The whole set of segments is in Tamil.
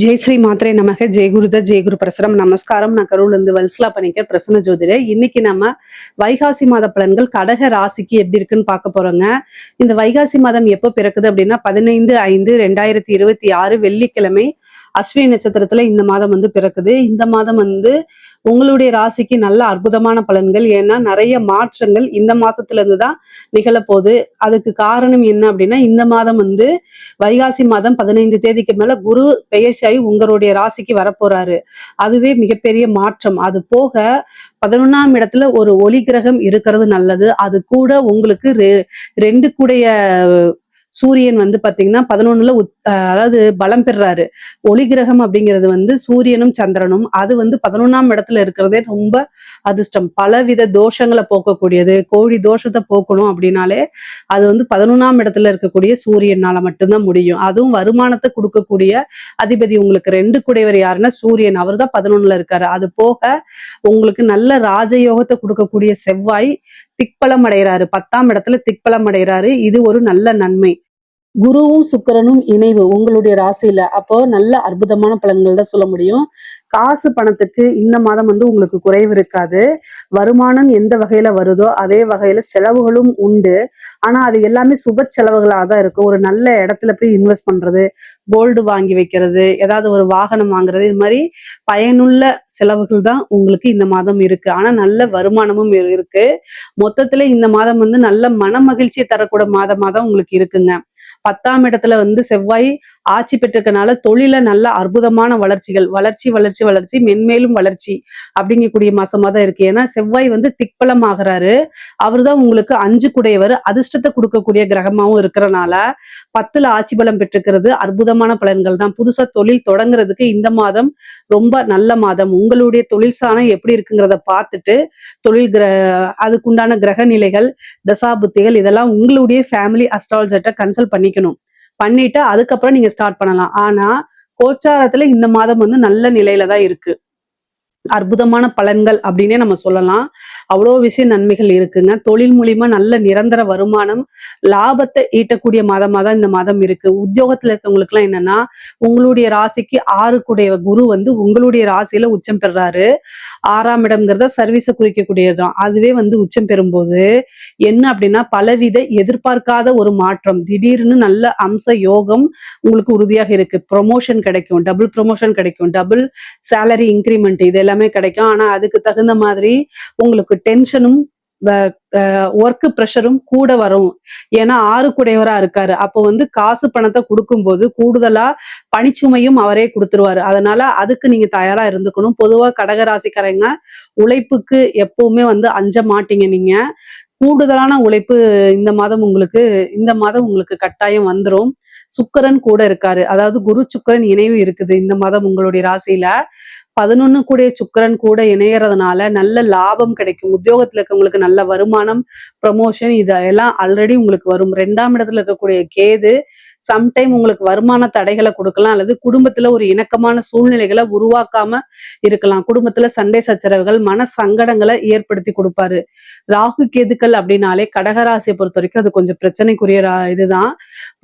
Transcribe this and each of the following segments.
ஜெய் ஸ்ரீ மாத்ரே நமக ஜெய் குருத ஜெய் குரு பிரசரம் நமஸ்காரம். நான் கரூர்ல இருந்து வல்சலா பண்ணிக்க பிரசன்ன ஜோதிடர். இன்னைக்கு நம்ம வைகாசி மாத பலன்கள் கடக ராசிக்கு எப்படி இருக்குன்னு பார்க்க போறோங்க. இந்த வைகாசி மாதம் எப்போ பிறக்குது அப்படின்னா 15/5/2026 வெள்ளிக்கிழமை அஸ்வினி நட்சத்திரத்துல இந்த மாதம் பிறக்குது. இந்த மாதம் உங்களுடைய ராசிக்கு நல்ல அற்புதமான பலன்கள். ஏன்னா நிறைய மாற்றங்கள் இந்த மாசத்துல இருந்துதான் நிகழப்போகுது. அதுக்கு காரணம் என்ன அப்படின்னா, இந்த மாதம் வைகாசி மாதம் 15 தேதிக்கு மேல குரு பெயர்ச்சியாகி உங்களுடைய ராசிக்கு வரப்போறாரு. அதுவே மிகப்பெரிய மாற்றம். அது போக 11ஆம் இடத்துல ஒரு ஒளி கிரகம் இருக்கிறது நல்லது. அது கூட உங்களுக்கு 2 கூடைய சூரியன் பாத்தீங்கன்னா 11ல அதாவது பலம் பெறாரு. ஒளி கிரகம் அப்படிங்கிறது சூரியனும் சந்திரனும். அது 11ஆம் இடத்துல இருக்கிறதே ரொம்ப அதிர்ஷ்டம். பலவித தோஷங்களை போக்கக்கூடியது. கோழி தோஷத்தை போக்கணும் அப்படின்னாலே அது 11ஆம் இடத்துல இருக்கக்கூடிய சூரியனால மட்டும்தான் முடியும். அதுவும் வருமானத்தை கொடுக்கக்கூடிய அதிபதி உங்களுக்கு 2 கூடையவர் யாருன்னா சூரியன். அவர் தான் 11ல இருக்காரு. அது போக உங்களுக்கு நல்ல ராஜயோகத்தை கொடுக்கக்கூடிய செவ்வாய் திக்பலம் அடைகிறாரு. 10ஆம் இடத்துல திக்பலம் அடைகிறாரு. இது ஒரு நல்ல நன்மை. குருவும் சுக்கிரனும் இணைவு உங்களுடைய ராசியில, அப்போ நல்ல அற்புதமான பலன்கள் தான் சொல்ல முடியும். காசு பணத்துக்கு இந்த மாதம் உங்களுக்கு குறைவு இருக்காது. வருமானம் எந்த வகையில வருதோ அதே வகையில செலவுகளும் உண்டு. ஆனா அது எல்லாமே சுப செலவுகளா தான் இருக்கும். ஒரு நல்ல இடத்துல போய் இன்வெஸ்ட் பண்றது, கோல்டு வாங்கி வைக்கிறது, ஏதாவது ஒரு வாகனம் வாங்குறது, இது மாதிரி பயனுள்ள செலவுகள் தான் உங்களுக்கு இந்த மாதம் இருக்கு. ஆனா நல்ல வருமானமும் இருக்கு. மொத்தத்துல இந்த மாதம் நல்ல மன மகிழ்ச்சியை தரக்கூடிய மாதமா தான் உங்களுக்கு இருக்குங்க. 10ஆம் இடத்துல செவ்வாய் ஆட்சி பெற்றிருக்கனால தொழில நல்ல அற்புதமான வளர்ச்சிகள், வளர்ச்சி வளர்ச்சி வளர்ச்சி மென்மேலும் வளர்ச்சி அப்படிங்கக்கூடிய மாசமா தான் இருக்கு. ஏன்னா செவ்வாய் திக்பலம் ஆகிறாரு. அவர் தான் உங்களுக்கு 5 கூடையவர், அதிர்ஷ்டத்தை கொடுக்கக்கூடிய கிரகமாவும் இருக்கிறனால 10ல ஆட்சி பலம் பெற்றிருக்கிறது அற்புதமான பலன்கள் தான். புதுசா தொழில் தொடங்குறதுக்கு இந்த மாதம் ரொம்ப நல்ல மாதம். உங்களுடைய தொழில் ஸ்தானம் எப்படி இருக்குங்கிறத பார்த்துட்டு தொழில் அதுக்குண்டான கிரக நிலைகள், தசாபுத்திகள் இதெல்லாம் உங்களுடைய ஃபேமிலி அஸ்ட்ராலஜர்ட்ட கன்சல்ட் பண்ணிட்டு அதுக்கப்புறம் நீங்க ஸ்டார்ட் பண்ணலாம். ஆனா கோச்சாரத்துல இந்த மாதம் நல்ல நிலையில தான் இருக்கு. அற்புதமான பலன்கள் அப்படின்னே நம்ம சொல்லலாம். அவ்வளோ விஷய நன்மைகள் இருக்குங்க. தொழில் மூலியமா நல்ல நிரந்தர வருமானம், லாபத்தை ஈட்டக்கூடிய மாதமா தான் இந்த மாதம் இருக்கு. உத்தியோகத்துல இருக்கவங்களுக்கு எல்லாம் என்னன்னா, உங்களுடைய ராசிக்கு 6 கூடைய குரு உங்களுடைய ராசியில உச்சம் பெறாரு. 6ஆம் இடம்ங்கிறத சர்வீஸை குறிக்கக்கூடியதுதான். அதுவே உச்சம் பெறும்போது என்ன அப்படின்னா, பலவித எதிர்பார்க்காத ஒரு மாற்றம், திடீர்னு நல்ல அம்ச யோகம் உங்களுக்கு உறுதியாக இருக்கு. ப்ரொமோஷன் கிடைக்கும், டபுள் ப்ரொமோஷன் கிடைக்கும், டபுள் சேலரி இன்கிரிமெண்ட் இது எல்லாமே கிடைக்கும். ஆனா அதுக்கு தகுந்த மாதிரி உங்களுக்கு டென்ஷனும் ஒர்க் ப்ரெஷரும் கூட வரும். ஏன்னா 6 கூடையவரா இருக்காரு. அப்போ காசு பணத்தை கொடுக்கும்போது கூடுதலா பணிச்சுமையும் அவரே கொடுத்துருவாரு. அதனால அதுக்கு நீங்க தயாரா இருந்துக்கணும். பொதுவா கடகராசிக்காரங்க உழைப்புக்கு எப்பவுமே அஞ்ச மாட்டீங்க. நீங்க கூடுதலான உழைப்பு இந்த மாதம் உங்களுக்கு கட்டாயம் வந்துரும். சுக்கிரன் கூட இருக்காரு. அதாவது குரு சுக்கிரன் இணைவு இருக்குது இந்த மாதம் உங்களுடைய ராசியில. 11 கூடிய சுக்கிரன் கூட இணையறதுனால நல்ல லாபம் கிடைக்கும். உத்தியோகத்துல இருக்கவங்களுக்கு நல்ல வருமானம், ப்ரமோஷன் இதெல்லாம் ஆல்ரெடி உங்களுக்கு வரும். 2ஆம் இடத்துல இருக்கக்கூடிய கேது சம்டைம் உங்களுக்கு வருமான தடைகளை கொடுக்கலாம், அல்லது குடும்பத்துல ஒரு இணக்கமான சூழ்நிலைகளை உருவாக்காம இருக்கலாம். குடும்பத்துல சண்டை சச்சரவுகள், மன சங்கடங்களை ஏற்படுத்தி கொடுப்பாரு. ராகு கேதுக்கள் அப்படின்னாலே கடகராசியை பொறுத்த வரைக்கும் அது கொஞ்சம் பிரச்சனைக்குரிய இதுதான்.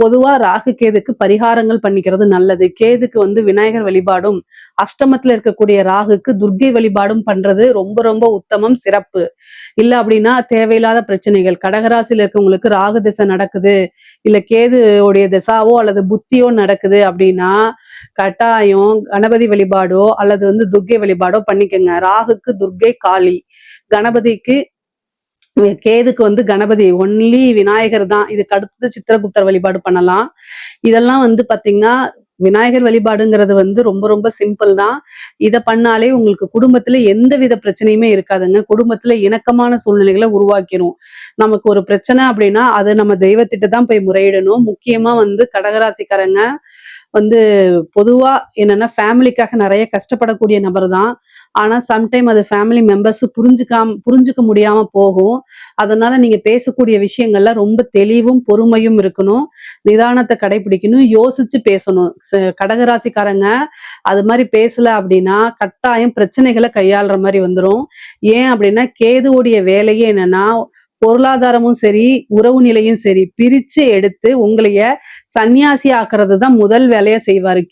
பொதுவா ராகு கேதுக்கு பரிகாரங்கள் பண்ணிக்கிறது நல்லது. கேதுக்கு விநாயகர் வழிபாடும், அஷ்டமத்துல இருக்கக்கூடிய ராகுக்கு துர்க்கை வழிபாடும் பண்றது ரொம்ப ரொம்ப உத்தமம், சிறப்பு. இல்ல அப்படின்னா தேவையில்லாத பிரச்சனைகள், கடகராசியில இருக்கவங்களுக்கு ராகு திசை நடக்குது, இல்ல கேது உடைய திசாவோ அல்லது புத்தியோ நடக்குது அப்படின்னா கட்டாயம் கணபதி வழிபாடோ அல்லது துர்க்கை வழிபாடோ பண்ணிக்கோங்க. ராகுக்கு துர்க்கை காளி, கணபதிக்கு கேதுக்கு கணபதி ஒன்லி விநாயகர் தான். இதுக்கு அடுத்து சித்திரகுப்தர் வழிபாடு பண்ணலாம். இதெல்லாம் பாத்தீங்கன்னா விநாயகர் வழிபாடுங்கிறது ரொம்ப ரொம்ப சிம்பிள் தான். இதை பண்ணாலே உங்களுக்கு குடும்பத்துல எந்த வித பிரச்சனையுமே இருக்காதுங்க. குடும்பத்துல இணக்கமான சூழ்நிலைகளை உருவாக்கிடும். நமக்கு ஒரு பிரச்சனை அப்படின்னா அது நம்ம தெய்வத்திட்ட தான் போய் முறையிடணும். முக்கியமா கடகராசிக்காரங்க பொதுவா என்னன்னா ஃபேமிலிக்காக நிறைய கஷ்டப்படக்கூடிய நபர் தான். ஆனா சம்டைம் அது ஃபேமிலி மெம்பர்ஸ் புரிஞ்சுக்க முடியாம போகும். அதனால நீங்க பேசக்கூடிய விஷயங்கள்ல ரொம்ப தெளிவும் பொறுமையும் இருக்கணும். நிதானத்தை கடைபிடிக்கணும், யோசிச்சு பேசணும். கடகராசிக்காரங்க அது மாதிரி பேசல அப்படின்னா கட்டாயம் பிரச்சனைகளை கையாளுற மாதிரி வந்துடும். ஏன் அப்படின்னா கேதுவோடைய வேலையே என்னன்னா பொருளாதாரமும் சரி, உறவு நிலையும் சரி பிரிச்சு எடுத்து உங்களைய சன்னியாசி ஆக்குறது தான் முதல் வேலையா செய்வாரு.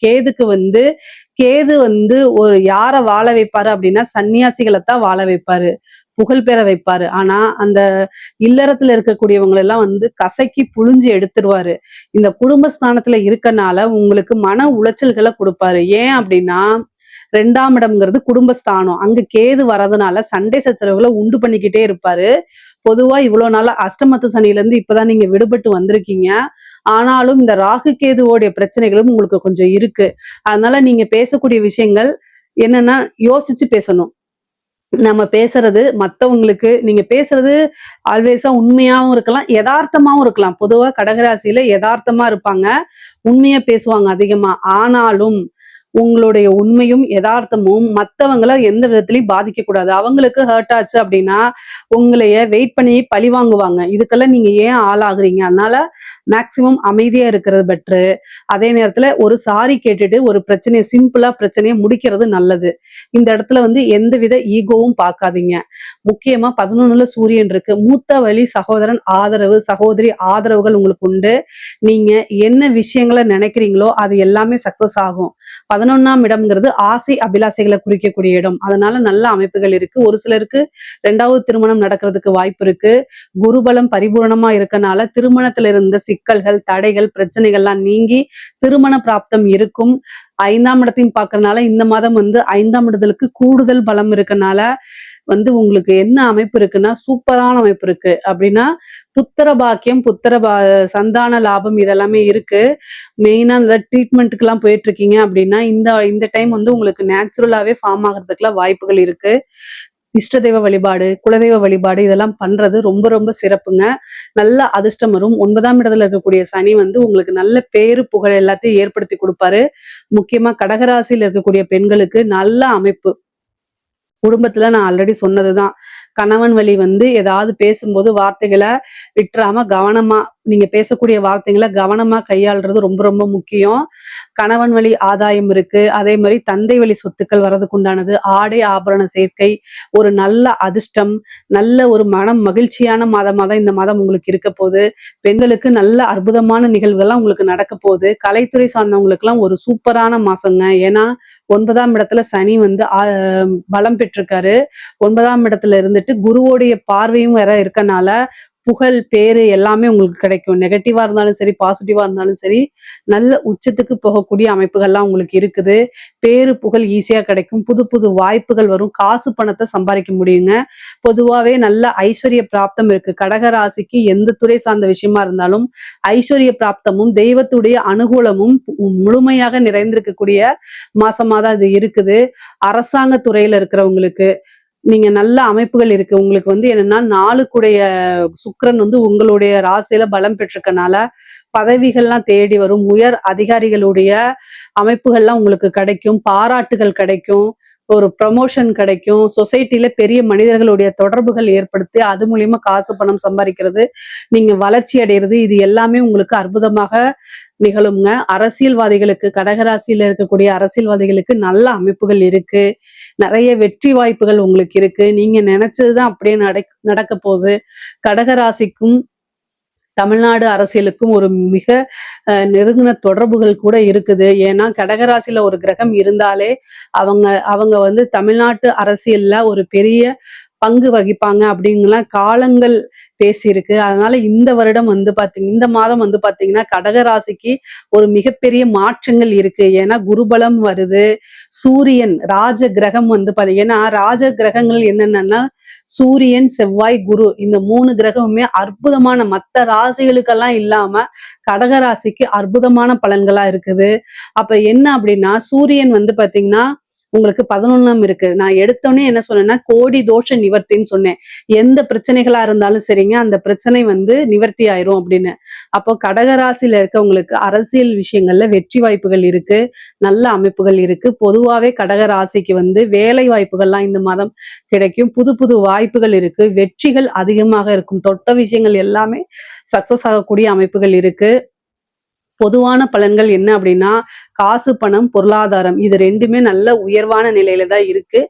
கேது வந்து ஒரு யார வாழ வைப்பாரு அப்படின்னா, சன்னியாசிகள தான் வாழ வைப்பாரு. புகழ் பெற வைப்பாரு. ஆனா, அந்த இல்லறத்துல இருக்கக்கூடியவங்கள எல்லாம் வந்து கசக்கி புழிஞ்சு எடுத்துருவாரு. இந்த குடும்பஸ்தானத்துல இருக்கனால உங்களுக்கு மன உளைச்சல்கள குடுப்பாரு. ஏன் அப்படின்னா, 2ஆம் இடம்ங்கிறது குடும்பஸ்தானம். அங்க கேது வரதுனால சண்டை சச்சரவுகள உண்டு பண்ணிக்கிட்டே இருப்பாரு. பொதுவா இவ்வளோ நாளா அஷ்டமத்து சனியிலருந்து இப்பதான் நீங்க விடுபட்டு வந்திருக்கீங்க. ஆனாலும் இந்த ராகு கேதுவோடைய பிரச்சனைகளும் உங்களுக்கு கொஞ்சம் இருக்கு. அதனால நீங்க பேசக்கூடிய விஷயங்கள் என்னன்னா, யோசிச்சு பேசணும். நம்ம பேசுறது மத்தவங்களுக்கு நீங்க பேசுறது ஆல்வேஸா உண்மையாவும் இருக்கலாம், எதார்த்தமாவும் இருக்கலாம். பொதுவா கடகராசியில எதார்த்தமா இருப்பாங்க. உண்மையா பேசுவாங்க அதிகமா. ஆனாலும் உங்களுடைய உண்மையும், எதார்த்தமும் மத்தவங்கள எந்த விதத்திலயும் பாதிக்கக்கூடாது. அவங்களுக்கு ஹர்ட் ஆச்சு அப்டின்னா, உங்களைய வெயிட் பண்ணி பழிவாங்குவாங்க. இதுக்கெல்லாம் நீங்க ஏன் ஆளாகுறீங்க? அதனால மேக்ஸிமம் அமைதியா இருக்கிறது பெட்டரு. அதே நேரத்துல ஒரு சாரி கேட்டுட்டு ஒரு பிரச்சனைய சிம்பிளா பிரச்சனைய முடிக்கிறது நல்லது. இந்த இடத்துல வந்து எந்தவித ஈகோவும் பார்க்காதீங்க. முக்கியமா 11ல சூரியன் இருக்கு. மூத்த வழி சகோதரன் ஆதரவு, சகோதரி ஆதரவுகள் உங்களுக்கு உண்டு. நீங்க என்ன விஷயங்கள நினைக்கிறீங்களோ, அது எல்லாமே சக்சஸ் ஆகும். 11ஆம் இடம்ங்கிறது ஆசை, அபிலாசைகள குறிக்கக்கூடிய இடம். அதனால நல்ல அமைப்புகள் இருக்கு. ஒரு சிலருக்கு 2வது திருமணம் நடக்கிறதுக்கு வாய்ப்பு இருக்கு. குருபலம் பரிபூரணமா இருக்கனால திருமணத்துல இருந்த சிக்கல்கள், தடைகள், பிரச்சனைகள்லாம் நீங்கி திருமண பிராப்தம் இருக்கும். 5ஆம் இடத்தையும் பார்க்கறனால இந்த மாதம் வந்து 5ஆம் இடத்திற்கு கூடுதல் பலம் இருக்கனால வந்து உங்களுக்கு என்ன அமைப்பு இருக்குன்னா, சூப்பரான அமைப்பு இருக்கு. அப்படின்னா, புத்திர பாக்கியம், சந்தான லாபம் இதெல்லாமே இருக்கு. மெயினா இந்த ட்ரீட்மெண்ட்டுக்குலாம் போயிட்டுருக்கீங்க அப்படின்னா, இந்த இந்த டைம் வந்து உங்களுக்கு நேச்சுரலாவே ஃபார்ம் ஆகுறதுக்குலாம் வாய்ப்புகள் இருக்கு. இஷ்ட தெய்வ வழிபாடு, குலதெய்வ வழிபாடு இதெல்லாம் பண்றது ரொம்ப ரொம்ப சிறப்புங்க. நல்ல அதிர்ஷ்டம் வரும். 9ஆம் இடத்துல இருக்கக்கூடிய சனி வந்து உங்களுக்கு நல்ல பேரு, புகழ் எல்லாத்தையும் ஏற்படுத்தி குடுப்பாரு. முக்கியமா கடகராசியில இருக்கக்கூடிய பெண்களுக்கு நல்ல அமைப்பு. குடும்பத்துல நான் ஆல்ரெடி சொன்னதுதான். கணவன் வழி வந்து ஏதாவது பேசும்போது வார்த்தைகள விட்டுறாம கவனமா நீங்க பேசக்கூடிய வார்த்தைகள கவனமா கையாள்றது ரொம்ப ரொம்ப முக்கியம். கணவன் வழி ஆதாயம் இருக்கு. அதே மாரி தந்தை வழி சொத்துக்கள் வர்றதுக்கு உண்டானது. ஆடை ஆபரண சேர்க்கை, ஒரு நல்ல அதிர்ஷ்டம், நல்ல ஒரு மனம் மகிழ்ச்சியான மாதமா தான் இந்த மாதம் உங்களுக்கு இருக்க போது. பெண்களுக்கு நல்ல அற்புதமான நிகழ்வுகள்லாம் உங்களுக்கு நடக்க போகுது. கலைத்துறை சார்ந்தவங்களுக்கெல்லாம் ஒரு சூப்பரான மாசங்க. ஏன்னா 9ஆம் இடத்துல சனி வந்து பலம் பெற்றிருக்காரு. 9ஆம் இடத்துல இருந்துட்டு குருவோடைய பார்வையும் வேற இருக்கனால, புகழ், பேரு எல்லாமே உங்களுக்கு கிடைக்கும். நெகட்டிவா இருந்தாலும் சரி, பாசிட்டிவா இருந்தாலும் சரி, நல்ல உச்சத்துக்கு போகக்கூடிய அமைப்புகள்லாம் உங்களுக்கு இருக்குது. பேரு, புகழ் ஈஸியா கிடைக்கும். புது புது வாய்ப்புகள் வரும். காசு பணத்த சம்பாரிக்க முடியுங்க. பொதுவாவே நல்ல ஐஸ்வர்ய பிராப்தம் இருக்கு. கடக ராசிக்கு எந்த துறை சார்ந்த விஷயமா இருந்தாலும், ஐஸ்வர்ய பிராப்தமும், தெய்வத்துடைய அனுகூலமும் முழுமையாக நிறைந்திருக்கக்கூடிய மாசமா தான் இது இருக்குது. அரசாங்க துறையில இருக்கிறவங்களுக்கு நீங்க நல்ல அமைப்புகள் இருக்கு. உங்களுக்கு வந்து என்னன்னா 4க்குடைய சுக்கிரன் வந்து உங்களுடைய ராசியில பலம் பெற்றிருக்கனால, பதவிகள்லாம் தேடி வரும். உயர் அதிகாரிகளுடைய அமைப்புகள்லாம் உங்களுக்கு கிடைக்கும். பாராட்டுகள் கிடைக்கும். ஒரு ப்ரமோஷன் கிடைக்கும். சொசைட்டில பெரிய மனிதர்களுடைய தொடர்புகள் ஏற்படுத்தி, அது மூலியமா காசு, பணம் சம்பாரிக்கிறது, நீங்க வளர்ச்சி அடையறது, இது எல்லாமே உங்களுக்கு அற்புதமாக நிகழுங்க. அரசியல்வாதிகளுக்கு கடகராசியில இருக்கக்கூடிய அரசியல்வாதிகளுக்கு நல்ல அமைப்புகள் இருக்கு. நெறைய வெற்றி வாய்ப்புகள் உங்களுக்கு இருக்கு. நீங்க நெனச்சதுதான் அப்படியே நடக்க போகுது. கடகராசிக்கும் தமிழ்நாடு அரசியலுக்கும் ஒரு மிக நெருங்கின தொடர்புகள் கூட இருக்குது. ஏன்னா கடகராசியில ஒரு கிரகம் இருந்தாலே அவங்க அவங்க வந்து தமிழ்நாட்டு அரசியல்ல ஒரு பெரிய பங்கு வகிப்பாங்க அப்படின்னுலாம் காலங்கள் பேசியிருக்கு. அதனால இந்த வருடம் வந்து இந்த மாதம் வந்து பாத்தீங்கன்னா கடக ராசிக்கு ஒரு மிகப்பெரிய மாற்றங்கள் இருக்கு. ஏன்னா குருபலம் வருது. சூரியன் ராஜ கிரகம் வந்து பாத்தீங்கன்னா ராஜ கிரகங்கள் என்னென்னன்னா சூரியன், செவ்வாய், குரு இந்த 3 கிரகமுமே அற்புதமான மத்த ராசிகளுக்கெல்லாம் இல்லாம கடக ராசிக்கு அற்புதமான பலன்களா இருக்குது. அப்ப என்ன அப்படின்னா சூரியன் வந்து பாத்தீங்கன்னா உங்களுக்கு 11ஆம் இருக்கு. நான் எடுத்தோனே என்ன சொன்னேன்னா, கோடி தோஷ நிவர்த்தின்னு சொன்னேன். எந்த பிரச்சனைகளா இருந்தாலும் சரிங்க, அந்த பிரச்சனை வந்து நிவர்த்தி ஆயிரும் அப்படின்னு. அப்போ கடகராசியில இருக்கவங்களுக்கு அரசியல் விஷயங்கள்ல வெற்றி வாய்ப்புகள் இருக்கு. நல்ல அமைப்புகள் இருக்கு. பொதுவாவே கடகராசிக்கு வந்து வேலை வாய்ப்புகள்லாம் இந்த மாதம் கிடைக்கும். புது புது வாய்ப்புகள் இருக்கு. வெற்றிகள் அதிகமாக இருக்கும். தொட்ட விஷயங்கள் எல்லாமே சக்சஸ் ஆகக்கூடிய அமைப்புகள் இருக்கு. பொதுவான பலன்கள் என்ன அப்படின்னா, காசு, பணம், பொருளாதாரம் இது 2மே நல்ல உயர்வான நிலையில தான் இருக்கு.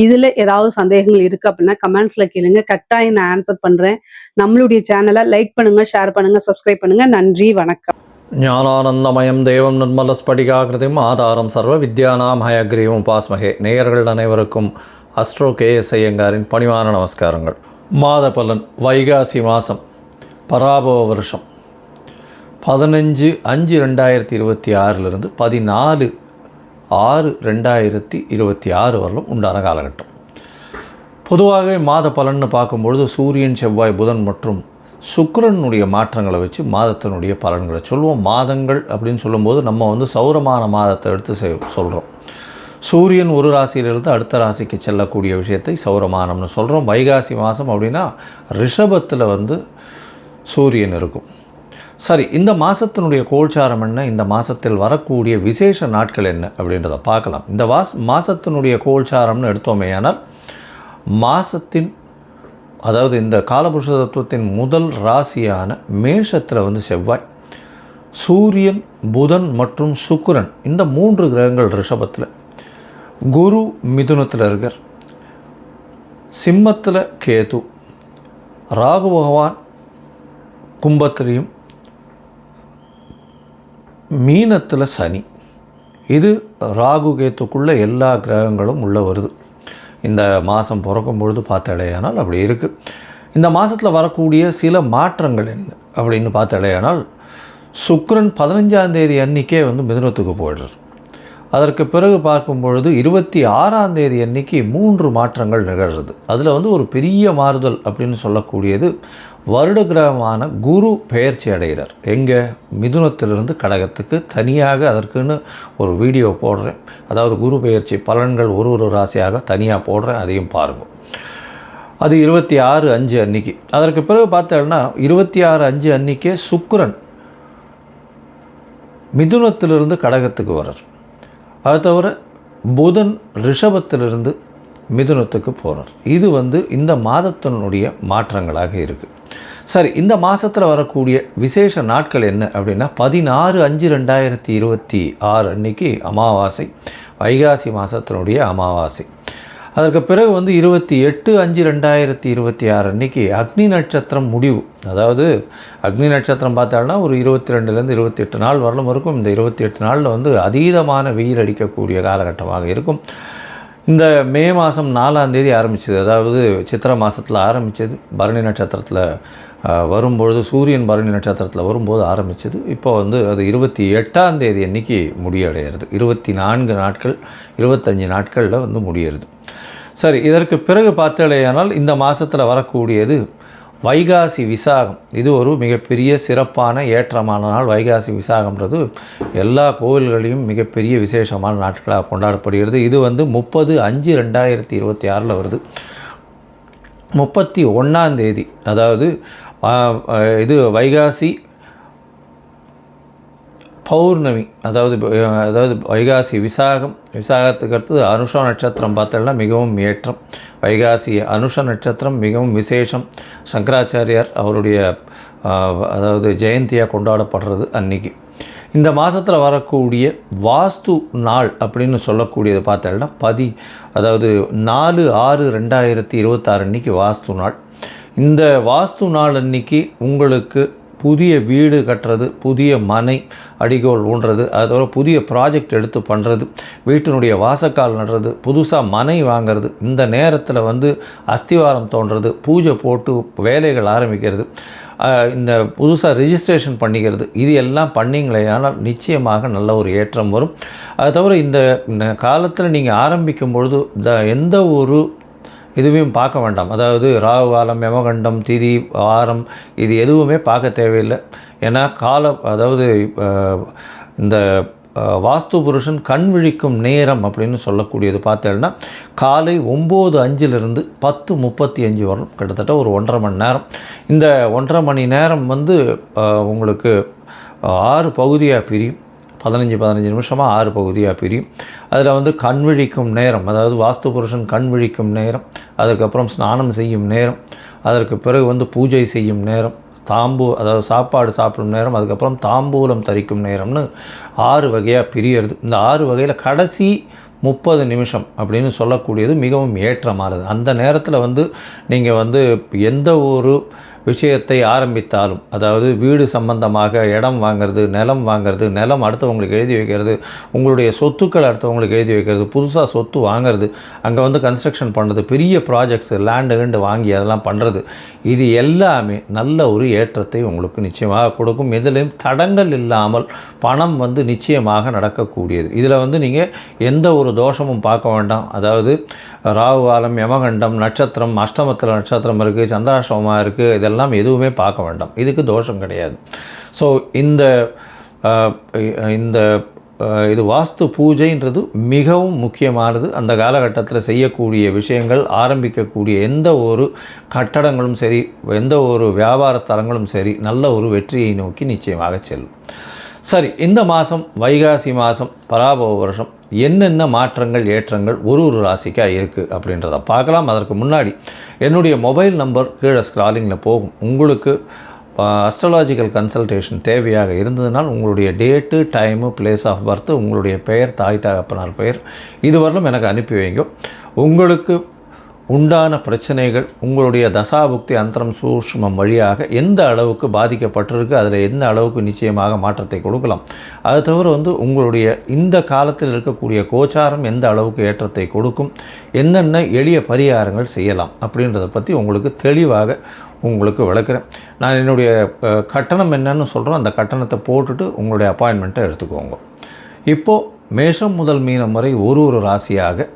இதுல ஏதாவது சந்தேகங்கள் இருக்கு அப்படின்னா கமெண்ட்ஸ்ல கேளுங்க. கட்டாயம் நான் ஆன்சர் பண்றேன். நம்மளுடைய சேனலை லைக் பண்ணுங்க, ஷேர் பண்ணுங்க, சப்ஸ்கிரைப் பண்ணுங்க. நன்றி, வணக்கம். ஞானானந்தமயம் தேவம் நிர்மலஸ்படிகாகிருதிம் ஆதாரம் சர்வ வித்யானாம் ஹயக்ரீவம் உபாஸ்மகே. நேயர்கள் அனைவருக்கும் அஸ்ட்ரோ கேஎஸ் ஐயங்காரின் பணிவான நமஸ்காரங்கள். மாத பலன் வைகாசி மாதம் பராபவ வருஷம் 15/5/2026 14/6/2026 வரலும் உண்டான காலகட்டம். பொதுவாகவே மாத பலன்னு பார்க்கும்பொழுது சூரியன், செவ்வாய், புதன் மற்றும் சுக்கிரனுடைய மாற்றங்களை வச்சு மாதத்தினுடைய பலன்களை சொல்லுவோம். மாதங்கள் அப்படின்னு சொல்லும்போது நம்ம சௌரமான மாதத்தை எடுத்து சொல்கிறோம். சூரியன் ஒரு ராசியிலிருந்து அடுத்த ராசிக்கு செல்லக்கூடிய விஷயத்தை சௌரமானம்னு சொல்கிறோம். வைகாசி மாதம் அப்படின்னா ரிஷபத்தில் சூரியன் இருக்கும். சரி, இந்த மாதத்தினுடைய கோல்சாரம் என்ன, இந்த மாதத்தில் வரக்கூடிய விசேஷ நாட்கள் என்ன அப்படின்றத பார்க்கலாம். இந்த மாதத்தினுடைய கோல்சாரம்னு எடுத்தோமேயானால் மாதத்தின் அதாவது இந்த காலபுருஷ தத்துவத்தின் முதல் ராசியான மேஷத்தில் செவ்வாய், சூரியன், புதன் மற்றும் சுக்கிரன் இந்த 3 கிரகங்கள் ரிஷபத்தில், குரு மிதுனத்தில் இருக்கார், சிம்மத்தில் கேது, ராகு பகவான் கும்பத்திலையும், மீனத்தில் சனி. இது ராகு கேத்துக்குள்ளே எல்லா கிரகங்களும் உள்ளே வருது. இந்த மாதம் பிறக்கும் பொழுது பார்த்தாலேயானால் அப்படி இருக்குது. இந்த மாதத்தில் வரக்கூடிய சில மாற்றங்கள் என்ன அப்படின்னு பார்த்தாலேயானால், சுக்கிரன் 15ஆம் தேதி அன்றைக்கே மிதுனத்துக்கு போயிடுறார். அதற்கு பிறகு பார்க்கும் பொழுது 26ஆம் தேதி அன்றைக்கி 3 மாற்றங்கள் நிகழ்கிறது. அதில் ஒரு பெரிய மாறுதல் அப்படின்னு சொல்லக்கூடியது வருட கிரகமான குரு பெயர்ச்சி அடைகிறார். எங்கே? மிதுனத்திலிருந்து கடகத்துக்கு. தனியாக அதற்குன்னு ஒரு வீடியோ போடுறேன். அதாவது குரு பெயர்ச்சி பலன்கள் ஒரு ராசியாக தனியாக போடுறேன், அதையும் பாருங்கள். அது 26/5 அன்றைக்கி. அதற்கு பிறகு பார்த்தோம்னா 26/5 அன்றைக்கே சுக்கிரன் மிதுனத்திலிருந்து கடகத்துக்கு வர்றார். அது தவிர புதன் ரிஷபத்திலிருந்து மிதுனத்துக்கு போகிறார். இது இந்த மாதத்தினுடைய மாற்றங்களாக இருக்குது. சரி, இந்த மாதத்தில் வரக்கூடிய விசேஷ நாட்கள் என்ன அப்படின்னா, 16/5/2026 அன்றைக்கி அமாவாசை, வைகாசி மாதத்தினுடைய அமாவாசை. அதற்கு பிறகு 28/5/2026 அன்றைக்கி அக்னி நட்சத்திரம் முடிவு. அதாவது அக்னி நட்சத்திரம் பார்த்தாலும் ஒரு 22லேருந்து 28 நாள் வரலும் இருக்கும். இந்த 28 நாளில் அதீதமான வெயில் அடிக்கக்கூடிய காலகட்டமாக இருக்கும். இந்த மே மாதம் 4ஆம் தேதி ஆரம்பிச்சது, அதாவது சித்திரை மாதத்தில் ஆரம்பித்தது, பரணி நட்சத்திரத்தில் வரும்பொழுது, சூரியன் பரணி நட்சத்திரத்தில் வரும்போது ஆரம்பித்தது. இப்போ அது 28ஆம் தேதி அன்றைக்கி முடிவடைகிறது. 24 நாட்கள் 25 நாட்களில் முடியறது. சரி, இதற்கு பிறகு பார்த்தாலேயானால் இந்த மாதத்தில் வரக்கூடியது வைகாசி விசாகம். இது ஒரு மிகப்பெரிய சிறப்பான ஏற்றமான நாள். வைகாசி விசாகம்ன்றது எல்லா கோவில்களையும் மிகப்பெரிய விசேஷமான நாட்களாக கொண்டாடப்படுகிறது. இது 30/5/2026 வருது. 31ஆம் தேதி, அதாவது இது வைகாசி பௌர்ணமி, அதாவது வைகாசி விசாகத்துக்கு அடுத்தது அனுஷ நட்சத்திரம் பார்த்தோம்னா மிகவும் ஏற்றம். வைகாசி அனுஷ நட்சத்திரம் மிகவும் விசேஷம். சங்கராச்சாரியார் அவருடைய அதாவது ஜெயந்தியாக கொண்டாடப்படுறது அன்றைக்கி. இந்த மாதத்தில் வரக்கூடிய வாஸ்து நாள் அப்படின்னு சொல்லக்கூடியது பார்த்தோம்னா அதாவது 4/6/2026 அன்றைக்கி வாஸ்து நாள். இந்த வாஸ்து நாள் அன்றைக்கி உங்களுக்கு புதிய வீடு கட்டுறது, புதிய மனை அடிகோல் ஊன்றது, அதோட புதிய ப்ராஜெக்ட் எடுத்து பண்ணுறது, வீட்டினுடைய வாசக்கால் நடுறது, புதுசாக மனை வாங்கிறது, இந்த நேரத்தில் அஸ்திவாரம் தோன்றது, பூஜை போட்டு வேலைகள் ஆரம்பிக்கிறது, இந்த புதுசாக ரிஜிஸ்ட்ரேஷன் பண்ணிக்கிறது, இது எல்லாம் பண்ணிங்களே ஆனால் நிச்சயமாக நல்ல ஒரு ஏற்றம் வரும். அது தவிர இந்த காலத்தில் நீங்கள் ஆரம்பிக்கும் பொழுது எந்த ஒரு இதுவையும் பார்க்க வேண்டாம். அதாவது ராகு காலம், யமகண்டம், திதி, வாரம் இது எதுவுமே பார்க்க தேவையில்லை. ஏன்னா அதாவது இந்த வாஸ்து புருஷன் கண் விழிக்கும் நேரம் அப்படின்னு சொல்லக்கூடியது பார்த்தேன்னா காலை 9:05 10:35 வரும். கிட்டத்தட்ட ஒரு 1.5 மணி நேரம். இந்த 1.5 மணி நேரம் உங்களுக்கு 6 பகுதியாக பிரியும். 15 நிமிஷமாக 6 பகுதியாக பிரியும். அதில் கண் விழிக்கும் நேரம், அதாவது வாஸ்து புருஷன் கண் விழிக்கும் நேரம், அதுக்கப்புறம் ஸ்நானம் செய்யும் நேரம், அதற்கு பிறகு பூஜை செய்யும் நேரம், அதாவது சாப்பாடு சாப்பிடும் நேரம், அதுக்கப்புறம் தாம்பூலம் தரிக்கும் நேரம்னு 6 வகையாக பிரியறது. இந்த 6 வகையில் கடைசி 30 நிமிஷம் அப்படின்னு சொல்லக்கூடியது மிகவும் ஏற்றமானது. அந்த நேரத்தில் வந்து நீங்கள் வந்து எந்த ஒரு விஷயத்தை ஆரம்பித்தாலும், அதாவது வீடு சம்பந்தமாக இடம் வாங்கிறது, நிலம் வாங்கிறது, நிலம் அடுத்தவங்களுக்கு எழுதி வைக்கிறது, உங்களுடைய சொத்துக்கள் அடுத்தவங்களுக்கு எழுதி வைக்கிறது, புதுசாக சொத்து வாங்கிறது, அங்கே வந்து கன்ஸ்ட்ரக்ஷன் பண்ணுறது, பெரிய ப்ராஜெக்ட்ஸு லேண்டு வாங்கி அதெல்லாம் பண்ணுறது, இது எல்லாமே நல்ல ஒரு ஏற்றத்தை உங்களுக்கு நிச்சயமாக கொடுக்கும். எதிலையும் தடங்கள் இல்லாமல் பணம் வந்து நிச்சயமாக நடக்கக்கூடியது. இதில் வந்து நீங்கள் எந்த ஒரு தோஷமும் பார்க்க வேண்டாம். அதாவது ராகு காலம், யமகண்டம், நட்சத்திரம், அஷ்டமத்தில் நட்சத்திரம் இருக்குது, சந்திராஷ்டமமாக இருக்குது, இதெல்லாம் எதுவுமே பார்க்க வேண்டாம். இதுக்கு தோஷம் கிடையாது. ஸோ இது வாஸ்து பூஜைன்றது மிகவும் முக்கியமானது. அந்த காலகட்டத்தில் செய்யக்கூடிய விஷயங்கள், ஆரம்பிக்கக்கூடிய எந்த ஒரு கட்டடங்களும் சரி, எந்த ஒரு வியாபார ஸ்தலங்களும் சரி, நல்ல ஒரு வெற்றியை நோக்கி நிச்சயமாக செல்லும். சரி, இந்த மாதம் வைகாசி மாதம் பராபவ வருஷம் என்னென்ன மாற்றங்கள் ஏற்றங்கள் ஒரு ராசிக்காக இருக்குது அப்படின்றத பார்க்கலாம். அதற்கு முன்னாடி என்னுடைய மொபைல் நம்பர் கீழே ஸ்க்ராலிங்கில் போகும். உங்களுக்கு அஸ்ட்ராலாஜிக்கல் கன்சல்டேஷன் தேவையாக இருந்ததுனால் உங்களுடைய date, time, place of birth, உங்களுடைய பெயர், தாய் தகப்பனார் பெயர், இதுவரையிலும் எனக்கு அனுப்பி வைங்க. உங்களுக்கு உண்டான பிரச்சனைகள் உங்களுடைய தசாபுக்தி அந்தரம் சூஷ்மம் வழியாக எந்த அளவுக்கு பாதிக்கப்பட்டிருக்கு, அதில் எந்த அளவுக்கு நிச்சயமாக மாற்றத்தை கொடுக்கலாம். அது தவிர வந்து உங்களுடைய இந்த காலத்தில் இருக்கக்கூடிய கோச்சாரம் எந்த அளவுக்கு ஏற்றத்தை கொடுக்கும், என்னென்ன எளிய பரிகாரங்கள் செய்யலாம் அப்படின்றத பற்றி உங்களுக்கு தெளிவாக உங்களுக்கு விளக்குறேன். நான் என்னுடைய கட்டணம் என்னன்னு சொல்கிறோம், அந்த கட்டணத்தை போட்டுட்டு உங்களுடைய அப்பாயின்மெண்ட்டை எடுத்துக்கோங்க. இப்போது மேஷம் முதல் மீனம் வரை ஒரு ராசியாக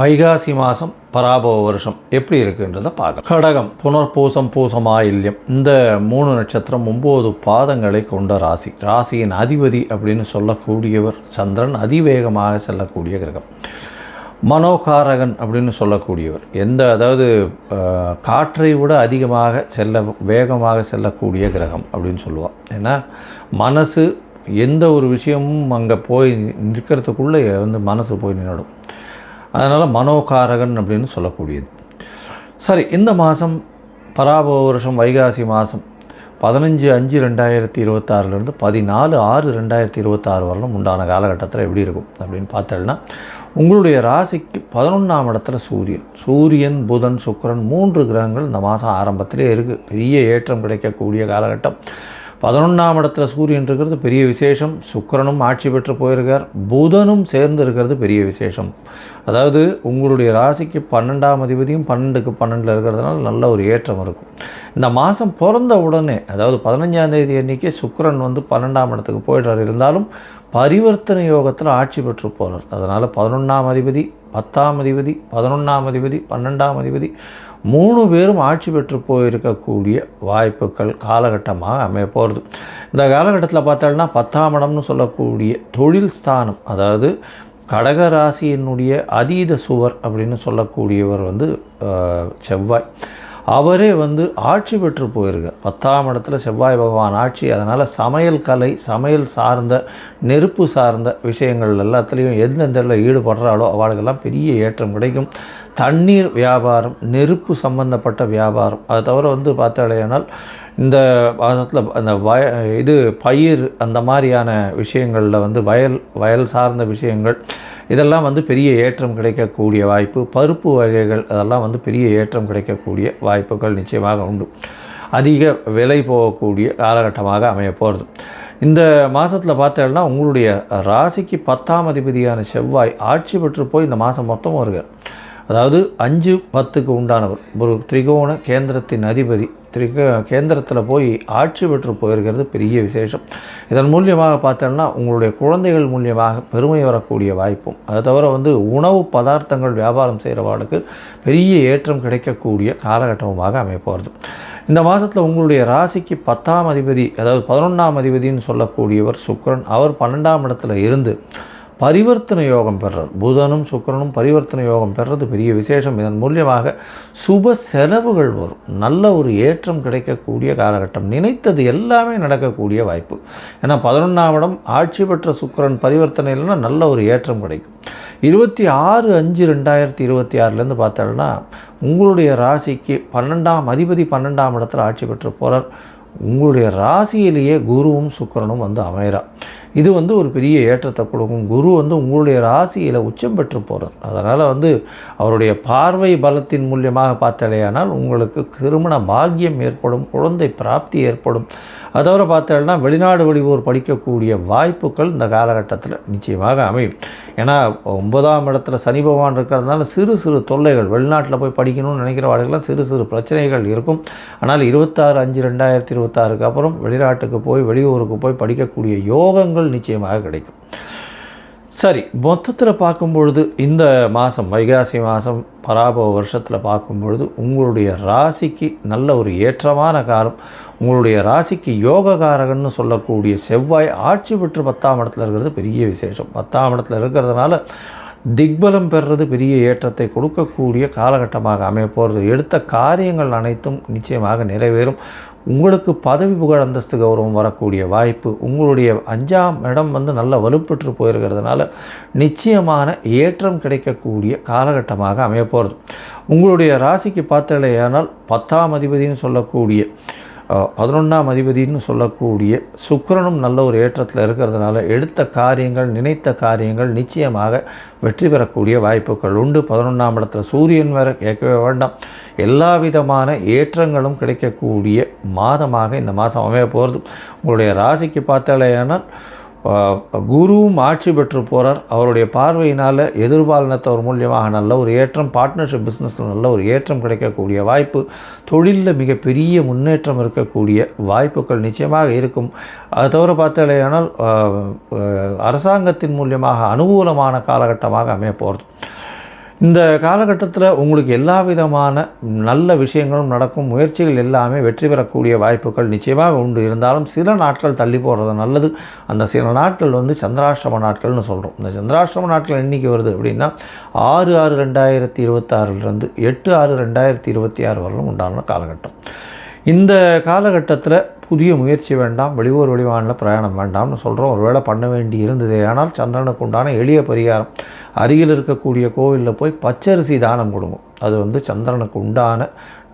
வைகாசி மாதம் பராபவ வருஷம் எப்படி இருக்குன்றதை பார்க்கலாம். கடகம், புனர்பூசம், பூசமாயில்யம், இந்த 3 நட்சத்திரம் 9 பாதங்களை கொண்ட ராசி. ராசியின் அதிபதி அப்படின்னு சொல்லக்கூடியவர் சந்திரன், அதிவேகமாக செல்லக்கூடிய கிரகம். மனோகாரகன் அப்படின்னு சொல்லக்கூடியவர், அதாவது காற்றை விட அதிகமாக வேகமாக செல்லக்கூடிய கிரகம் அப்படின்னு சொல்லுவாள். ஏன்னா மனசு எந்த ஒரு விஷயமும் அங்கே போய் நிற்கிறதுக்குள்ளே வந்து மனசு போய் நின்றுடும். அதனால் மனோகாரகன் அப்படின்னு சொல்லக்கூடியது. சரி, இந்த மாதம் பராபவ வருஷம் வைகாசி மாதம் 15/5/2026 14/6/2026 வரலும் உண்டான காலகட்டத்தில் எப்படி இருக்கும் அப்படின்னு பார்த்தோம்னா, உங்களுடைய ராசிக்கு 11ஆம் இடத்துல சூரியன், புதன், சுக்கிரன் 3 கிரகங்கள் இந்த மாதம் ஆரம்பத்திலே இருக்குது. பெரிய ஏற்றம் கிடைக்கக்கூடிய காலகட்டம். 11ஆம் இடத்துல சூரியன் இருக்கிறது பெரிய விசேஷம். சுக்கிரனும் ஆட்சி பெற்று போயிருக்கார், புதனும் சேர்ந்து இருக்கிறது பெரிய விசேஷம். அதாவது உங்களுடைய ராசிக்கு 12ஆம் அதிபதியும் 12க்கு 12 இருக்கிறதுனால நல்ல ஒரு ஏற்றம் இருக்கும். இந்த மாதம் பிறந்த உடனே, அதாவது 15ஆம் தேதி அன்றைக்கி சுக்கிரன் வந்து 12ஆம் இடத்துக்கு போயிடுறார். இருந்தாலும் பரிவர்த்தனை யோகத்தில் ஆட்சி பெற்று போகிறார். அதனால் 11ஆம் அதிபதி, 10ஆம் அதிபதி, 11ஆம் அதிபதி, 12ஆம் அதிபதி 3 பேரும் ஆட்சி பெற்று போயிருக்கக்கூடிய வாய்ப்புகள் காலகட்டமாக அமைய போகிறது. இந்த காலகட்டத்தில் பார்த்தோம்னா 10ஆம் இடம்னு சொல்லக்கூடிய தொழில் ஸ்தானம், அதாவது கடக ராசியினுடைய அதீத சுவர் அப்படின்னு சொல்லக்கூடியவர் வந்து செவ்வாய். அவரே வந்து ஆட்சி பெற்று போயிருக்கார். 10ஆம் இடத்துல செவ்வாய் பகவான் ஆட்சி. அதனால் சமையல் கலை, சமையல் சார்ந்த, நெருப்பு சார்ந்த விஷயங்கள் எல்லாத்துலேயும் எந்தெந்த ஈடுபடுறாலோ அவளுக்கெல்லாம் பெரிய ஏற்றம் கிடைக்கும். தண்ணீர் வியாபாரம், நெருப்பு சம்பந்தப்பட்ட வியாபாரம், அது தவிர வந்து பார்த்தாலேனால் இந்த மாதத்தில் அந்த பயிர் அந்த மாதிரியான விஷயங்களில் வந்து வயல் சார்ந்த விஷயங்கள் இதெல்லாம் வந்து பெரிய ஏற்றம் கிடைக்கக்கூடிய வாய்ப்பு. பருப்பு வகைகள் அதெல்லாம் வந்து பெரிய ஏற்றம் கிடைக்கக்கூடிய வாய்ப்புகள் நிச்சயமாக உண்டு. அதிக விலை போகக்கூடிய காலகட்டமாக அமைய போகிறது. இந்த மாதத்தில் பார்த்தோம்னா உங்களுடைய ராசிக்கு 10ஆம் அதிபதியான செவ்வாய் ஆட்சி பெற்று போய் இந்த மாதம் மொத்தம் வருகிறார். அதாவது 5-10க்கு உண்டானவர், ஒரு திரிகோண கேந்திரத்தின் அதிபதி கேந்திரத்தில் போய் ஆட்சி பெற்று போயிருக்கிறது பெரிய விசேஷம். இதன் மூலியமாக பார்த்தோம்னா உங்களுடைய குழந்தைகள் மூலியமாக பெருமை வரக்கூடிய வாய்ப்பும், அதை தவிர வந்து உணவு பதார்த்தங்கள் வியாபாரம் செய்கிறவாளுக்கு பெரிய ஏற்றம் கிடைக்கக்கூடிய காலகட்டமாக அமையப்போகிறது. இந்த மாதத்தில் உங்களுடைய ராசிக்கு 10ஆம் அதிபதி, அதாவது 11ஆம் அதிபதினு சொல்லக்கூடியவர் சுக்கிரன், அவர் 12ஆம் இடத்துல இருந்து பரிவர்த்தனை யோகம் பெறுறது. புதனும் சுக்கிரனும் பரிவர்த்தனை யோகம் பெறுறது பெரிய விசேஷம். இதன் மூலியமாக சுப செலவுகள் வரும். நல்ல ஒரு ஏற்றம் கிடைக்கக்கூடிய காலகட்டம். நினைத்தது எல்லாமே நடக்கக்கூடிய வாய்ப்பு. ஏன்னா 11ஆம் இடம் ஆட்சி பெற்ற சுக்கிரன் பரிவர்த்தனையில்னா நல்ல ஒரு ஏற்றம் கிடைக்கும். 26/5/2026 பார்த்தோம்னா உங்களுடைய ராசிக்கு 12ஆம் அதிபதி 12ஆம் இடத்துல ஆட்சி பெற்று போகிறார். உங்களுடைய ராசியிலேயே குருவும் சுக்கிரனும் அமைகிறார். இது ஒரு பெரிய ஏற்றத்தை கொடுக்கும். குரு உங்களுடைய ராசியில் உச்சம் பெற்று போகிறார். அதனால் அவருடைய பார்வை பலத்தின் மூலியமாக பார்த்தாலேயானால் உங்களுக்கு திருமண பாக்கியம் ஏற்படும், குழந்தை பிராப்தி ஏற்படும். அதோட பார்த்தோம்னா வெளிநாடு வெளியூர் படிக்கக்கூடிய வாய்ப்புகள் இந்த காலகட்டத்தில் நிச்சயமாக அமையும். ஏன்னா 9ஆம் இடத்துல சனி பகவான் இருக்கிறதுனால சிறு சிறு தொல்லைகள், வெளிநாட்டில் போய் படிக்கணும்னு நினைக்கிறவர்களுக்கெல்லாம் சிறு சிறு பிரச்சனைகள் இருக்கும். ஆனால் 26/5/2026 அப்புறம் வெளிநாட்டுக்கு போய் வெளியூருக்கு போய் படிக்கக்கூடிய யோகங்கள் நிச்சயமாக கிடைக்கும். சரி, மொத்தத்தில் பார்க்கும்பொழுது இந்த மாதம் வைகாசி மாதம் பராபவ வருஷத்தில் பார்க்கும்பொழுது உங்களுடைய ராசிக்கு நல்ல ஒரு ஏற்றமான காலம். உங்களுடைய ராசிக்கு யோககாரகன்னு சொல்லக்கூடிய செவ்வாய் ஆட்சி பெற்று 10ஆம் இடத்துல இருக்கிறது பெரிய விசேஷம். 10ஆம் இடத்துல இருக்கிறதுனால திக்பலம் பெறுறது பெரிய ஏற்றத்தை கொடுக்கக்கூடிய காலகட்டமாக அமைய போகிறது. எடுத்த காரியங்கள் அனைத்தும் நிச்சயமாக நிறைவேறும். உங்களுக்கு பதவி புகழ் அந்தஸ்து கௌரவம் வரக்கூடிய வாய்ப்பு. உங்களுடைய 5ஆம் இடம் நல்ல வலுப்பெற்று போயிருக்கிறதுனால நிச்சயமான ஏற்றம் கிடைக்கக்கூடிய காலகட்டமாக அமைய போகிறது. உங்களுடைய ராசிக்கு பார்த்தாலேயானால் 10ஆம் அதிபதினு சொல்லக்கூடிய 11ஆம் அதிபதினு சொல்லக்கூடிய சுக்கிரனும் நல்ல ஒரு ஏற்றத்தில் இருக்கிறதுனால எடுத்த காரியங்கள், நினைத்த காரியங்கள் நிச்சயமாக வெற்றி பெறக்கூடிய வாய்ப்புகள் உண்டு. 11ஆம் இடத்துல சூரியன் வேறு கேட்கவே வேண்டாம். எல்லா விதமான ஏற்றங்களும் கிடைக்கக்கூடிய மாதமாக இந்த மாதம் அமைய போகிறது. உங்களுடைய ராசிக்கு பார்த்தாலேயானால் குருவும் ஆட்சி பெற்று போகிறார். அவருடைய பார்வையினால் எதிர்பாலினத்தவர் மூலியமாக நல்ல ஒரு ஏற்றம், பார்ட்னர்ஷிப் பிஸ்னஸில் நல்ல ஒரு ஏற்றம் கிடைக்கக்கூடிய வாய்ப்பு, தொழிலில் மிகப்பெரிய முன்னேற்றம் இருக்கக்கூடிய வாய்ப்புகள் நிச்சயமாக இருக்கும். அதை தவிர பார்த்தாலேயானால் அரசாங்கத்தின் மூலியமாக அனுகூலமான காலகட்டமாக அமைய போகிறது. இந்த காலகட்டத்தில் உங்களுக்கு எல்லா விதமான நல்ல விஷயங்களும் நடக்கும். முயற்சிகள் எல்லாமே வெற்றி பெறக்கூடிய வாய்ப்புகள் நிச்சயமாக உண்டு. இருந்தாலும் சில நாட்கள் தள்ளி போடுறது நல்லது. அந்த சில நாட்கள் சந்திராஷ்டம நாட்கள்னு சொல்கிறோம். இந்த சந்திராஷ்டம நாட்கள் என்றைக்கு வருது அப்படின்னா 6/6/2026 8/6/2026 வரலும் உண்டான காலகட்டம். இந்த காலகட்டத்தில் புதிய முயற்சி வேண்டாம், வெளியூர் வெளிவானில் பிரயாணம் வேண்டாம்னு சொல்கிறோம். ஒருவேளை பண்ண வேண்டி இருந்ததே ஆனால் சந்திரனுக்கு உண்டான எளிய பரிகாரம், அருகில் இருக்கக்கூடிய கோவிலில் போய் பச்சரிசி தானம் கொடுங்க. அது சந்திரனுக்கு உண்டான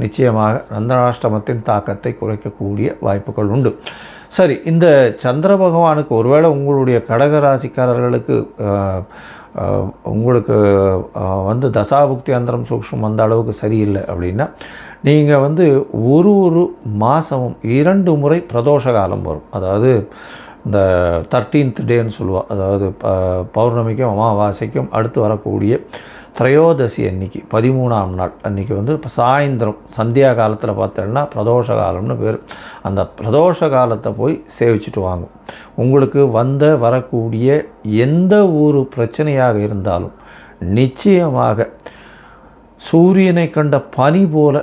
நிச்சயமாக சந்திராஷ்டமத்தின் தாக்கத்தை குறைக்கக்கூடிய வாய்ப்புகள் உண்டு. சரி, இந்த சந்திர பகவானுக்கு ஒருவேளை உங்களுடைய கடகராசிக்காரர்களுக்கு உங்களுக்கு தசாபுக்தி அந்தரம் சூக்ஷ்மம் அந்த அளவுக்கு சரியில்லை அப்படின்னா நீங்கள் ஒரு மாதமும் 2 முறை பிரதோஷ காலம் வரும். அதாவது இந்த 13th டேன்னு சொல்லுவாள். அதாவது பௌர்ணமிக்கும் அமாவாசைக்கும் அடுத்து வரக்கூடிய திரையோதசி அன்னைக்கு 13ஆம் நாள் அன்றைக்கி இப்போ சாயந்தரம் சந்தியா காலத்தில் பார்த்தோன்னா பிரதோஷ காலம்னு பேர். அந்த பிரதோஷ காலத்தை போய் சேவிச்சுட்டு வாங்க. உங்களுக்கு வரக்கூடிய எந்த ஒரு பிரச்சனையாக இருந்தாலும் நிச்சயமாக சூரியனை கண்ட பனி போல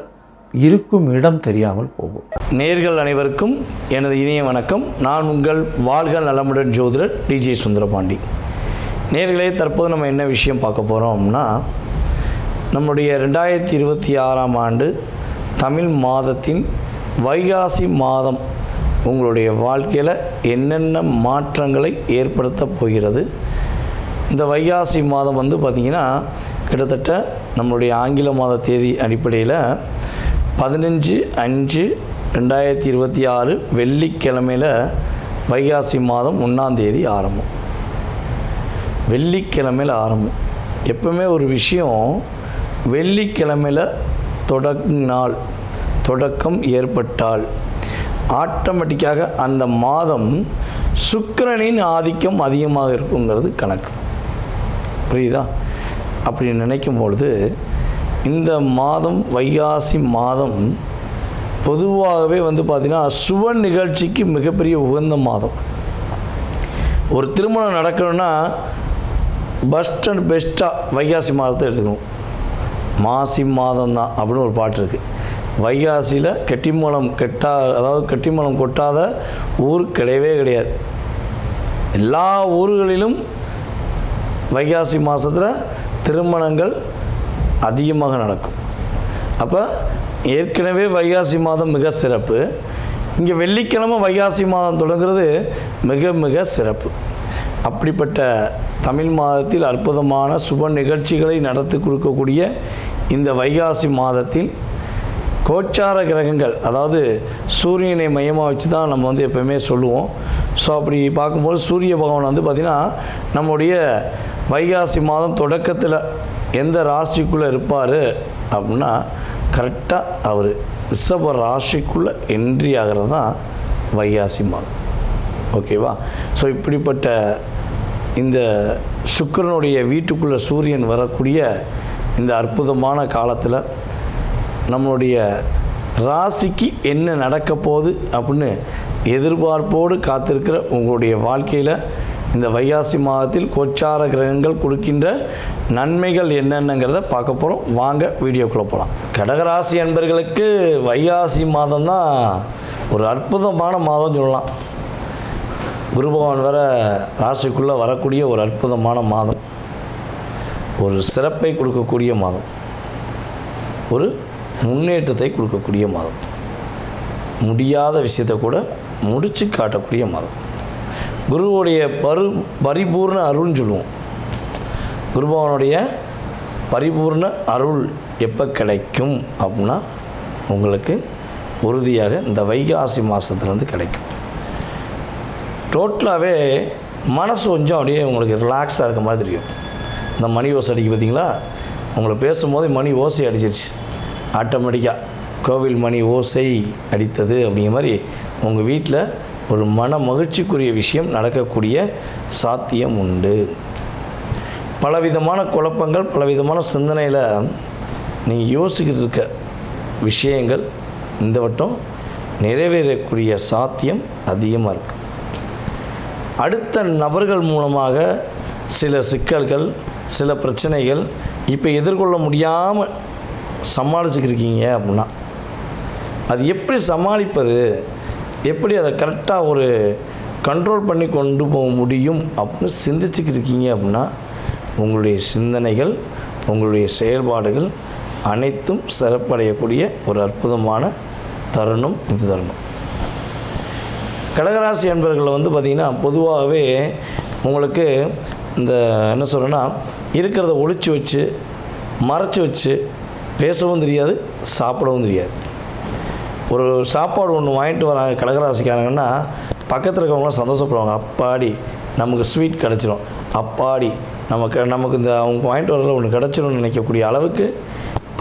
இருக்கும் இடம் தெரியாமல் போகும். நேயர்கள் அனைவருக்கும் எனது இனிய வணக்கம். நான் உங்கள் வாழ்க நலமுடன் ஜோதிடர் டிஜே சுந்தரபாண்டி. நேயர்களே, தற்போது நம்ம என்ன விஷயம் பார்க்க போகிறோம்னா, நம்முடைய 2026ஆம் ஆண்டு தமிழ் மாதத்தின் வைகாசி மாதம் உங்களுடைய வாழ்க்கையில் என்னென்ன மாற்றங்களை ஏற்படுத்த போகிறது. இந்த வைகாசி மாதம் பார்த்திங்கன்னா கிட்டத்தட்ட நம்மளுடைய ஆங்கில மாத தேதி அடிப்படையில் 15/5/2026 வெள்ளிக்கிழமையில் வைகாசி மாதம் 1ஆம் தேதி ஆரம்பம். வெள்ளிக்கிழமையில் ஆரம்பம். எப்பவுமே ஒரு விஷயம் வெள்ளிக்கிழமையில் தொடக்கம் ஏற்பட்டால் ஆட்டோமேட்டிக்காக அந்த மாதம் சுக்கிரனின் ஆதிக்கம் அதிகமாக இருக்குங்கிறது கணக்கு. புரியுதா? அப்படி நினைக்கும் பொழுது இந்த மாதம் வைகாசி மாதம் பொதுவாகவே பார்த்திங்கன்னா சுப நிகழ்ச்சிக்கு மிகப்பெரிய உகந்த மாதம். ஒரு திருமணம் நடக்கணும்னா பெஸ்ட்டாக வைகாசி மாதத்தை எடுத்துக்கணும். மாசி மாதம் தான் அப்படின்னு ஒரு பாட்டு இருக்குது. வைகாசியில் கெட்டிமலம் கொட்டாத ஊர் கிடையவே கிடையாது. எல்லா ஊர்களிலும் வைகாசி மாதத்தில் திருமணங்கள் அதிகமாக நடக்கும். அப்போ ஏற்கனவே வைகாசி மாதம் மிக சிறப்பு. இங்கே வெள்ளிக்கிழமை வைகாசி மாதம் தொடங்குறது மிக மிக சிறப்பு. அப்படிப்பட்ட தமிழ் மாதத்தில் அற்புதமான சுப நிகழ்ச்சிகளை நடத்தி கொடுக்கக்கூடிய இந்த வைகாசி மாதத்தில் கோச்சார கிரகங்கள், அதாவது சூரியனை மையமாக வச்சு தான் நம்ம வந்து எப்போயுமே சொல்லுவோம். ஸோ அப்படி பார்க்கும்போது சூரிய பகவான் வந்து பார்த்திங்கன்னா நம்முடைய வைகாசி மாதம் தொடக்கத்தில் எந்த ராசிக்குள்ளே இருப்பார் அப்படின்னா கரெக்டாக அவர் ரிஷப ராசிக்குள்ளே என்ட்ரி ஆகிறது தான் வைகாசி மாதம். ஓகேவா? ஸோ இப்படிப்பட்ட இந்த சுக்கிரனுடைய வீட்டுக்குள்ளே சூரியன் வரக்கூடிய இந்த அற்புதமான காலத்தில் நம்மளுடைய ராசிக்கு என்ன நடக்க போகுது அப்படின்னு எதிர்பார்ப்போடு காத்திருக்கிற உங்களுடைய வாழ்க்கையில் இந்த வைகாசி மாதத்தில் கோச்சார கிரகங்கள் கொடுக்கின்ற நன்மைகள் என்னென்னங்கிறத பார்க்க போகிறோம். வாங்க வீடியோக்குள்ளே போகலாம். கடகராசி அன்பர்களுக்கு வைகாசி மாதம் தான் ஒரு அற்புதமான மாதம் சொல்லலாம். குரு பகவான் வர ராசிக்குள்ளே வரக்கூடிய ஒரு அற்புதமான மாதம், ஒரு சிறப்பை கொடுக்கக்கூடிய மாதம், ஒரு முன்னேற்றத்தை கொடுக்கக்கூடிய மாதம், முடியாத விஷயத்தை கூட முடித்து காட்டக்கூடிய மாதம். குருவுடைய பரிபூர்ண அருள்னு சொல்லுவோம். குருபகவானுடைய பரிபூர்ண அருள் எப்போ கிடைக்கும் அப்படின்னா உங்களுக்கு உறுதியாக இந்த வைகாசி மாதத்துலேருந்து கிடைக்கும். டோட்டலாகவே மனசு கொஞ்சம் அப்படியே உங்களுக்கு ரிலாக்ஸாக இருக்க மாதிரி இருக்கும். இந்த மணி ஓசை அடிக்க பார்த்தீங்களா, உங்களை பேசும்போது மணி ஓசை அடிச்சிருச்சு ஆட்டோமேட்டிக்காக. கோவில் மணி ஓசை அடித்தது அப்படிங்கிற மாதிரி உங்கள் வீட்டில் ஒரு மன மகிழ்ச்சிக்குரிய விஷயம் நடக்கக்கூடிய சாத்தியம் உண்டு. பலவிதமான குழப்பங்கள், பலவிதமான சிந்தனையில் நீங்கள் யோசிக்கிட்டு இருக்க விஷயங்கள் இந்த வட்டம் நிறைவேறக்கூடிய சாத்தியம் அதிகமாக இருக்குது. அடுத்த நபர்கள் மூலமாக சில சிக்கல்கள், சில பிரச்சனைகள் இப்போ எதிர்கொள்ள முடியாமல் சமாளிச்சுக்கிருக்கீங்க அப்படின்னா அது எப்படி சமாளிப்பது, எப்படி அதை கரெக்டாக ஒரு கண்ட்ரோல் பண்ணி கொண்டு போக முடியும் அப்படின்னு சிந்திச்சுக்கிருக்கீங்க அப்படின்னா உங்களுடைய சிந்தனைகள், உங்களுடைய செயல்பாடுகள் அனைத்தும் சிறப்படையக்கூடிய ஒரு அற்புதமான தருணம் இந்த தருணம். கடகராசி அன்பர்கள் வந்து பார்த்திங்கன்னா பொதுவாகவே உங்களுக்கு இந்த என்ன சொல்கிறேன்னா இருக்கிறத ஒழிச்சு வச்சு மறைச்சி வச்சு பேசவும் தெரியாது, சாப்பிடவும் தெரியாது. ஒரு சாப்பாடு ஒன்று வாங்கிட்டு வராங்க கடகராசிக்காரங்கன்னா பக்கத்தில் இருக்கவங்களாம் சந்தோஷப்படுவாங்க. அப்பாடி நமக்கு ஸ்வீட் கிடச்சிரும், அப்பாடி நமக்கு இந்த அவங்க வாங்கிட்டு வரல ஒன்று கிடச்சிரும்னு நினைக்கக்கூடிய அளவுக்கு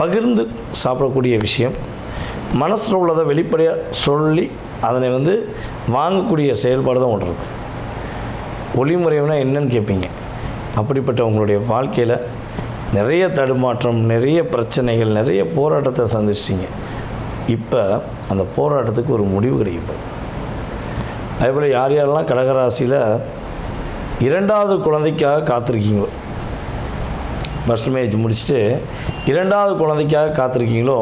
பகிர்ந்து சாப்பிடக்கூடிய விஷயம், மனசில் உள்ளதை வெளிப்படையாக சொல்லி அதனை வந்து வாங்கக்கூடிய செயல்பாடு தான் ஒன்று இருக்கும். ஒளிமுறைனா என்னன்னு கேட்பீங்க. அப்படிப்பட்ட உங்களுடைய வாழ்க்கையில் நிறைய தடுமாற்றம், நிறைய பிரச்சனைகள், நிறைய போராட்டத்தை சந்திச்சிட்டிங்க. இப்போ அந்த போராட்டத்துக்கு ஒரு முடிவு கிடைக்கும். அதேபோல் யார் யாரெல்லாம் கடகராசியில் இரண்டாவது குழந்தைக்காக காத்திருக்கீங்களோ, ஃபர்ஸ்ட் மேரேஜ் முடிச்சுட்டு இரண்டாவது குழந்தைக்காக காத்திருக்கீங்களோ,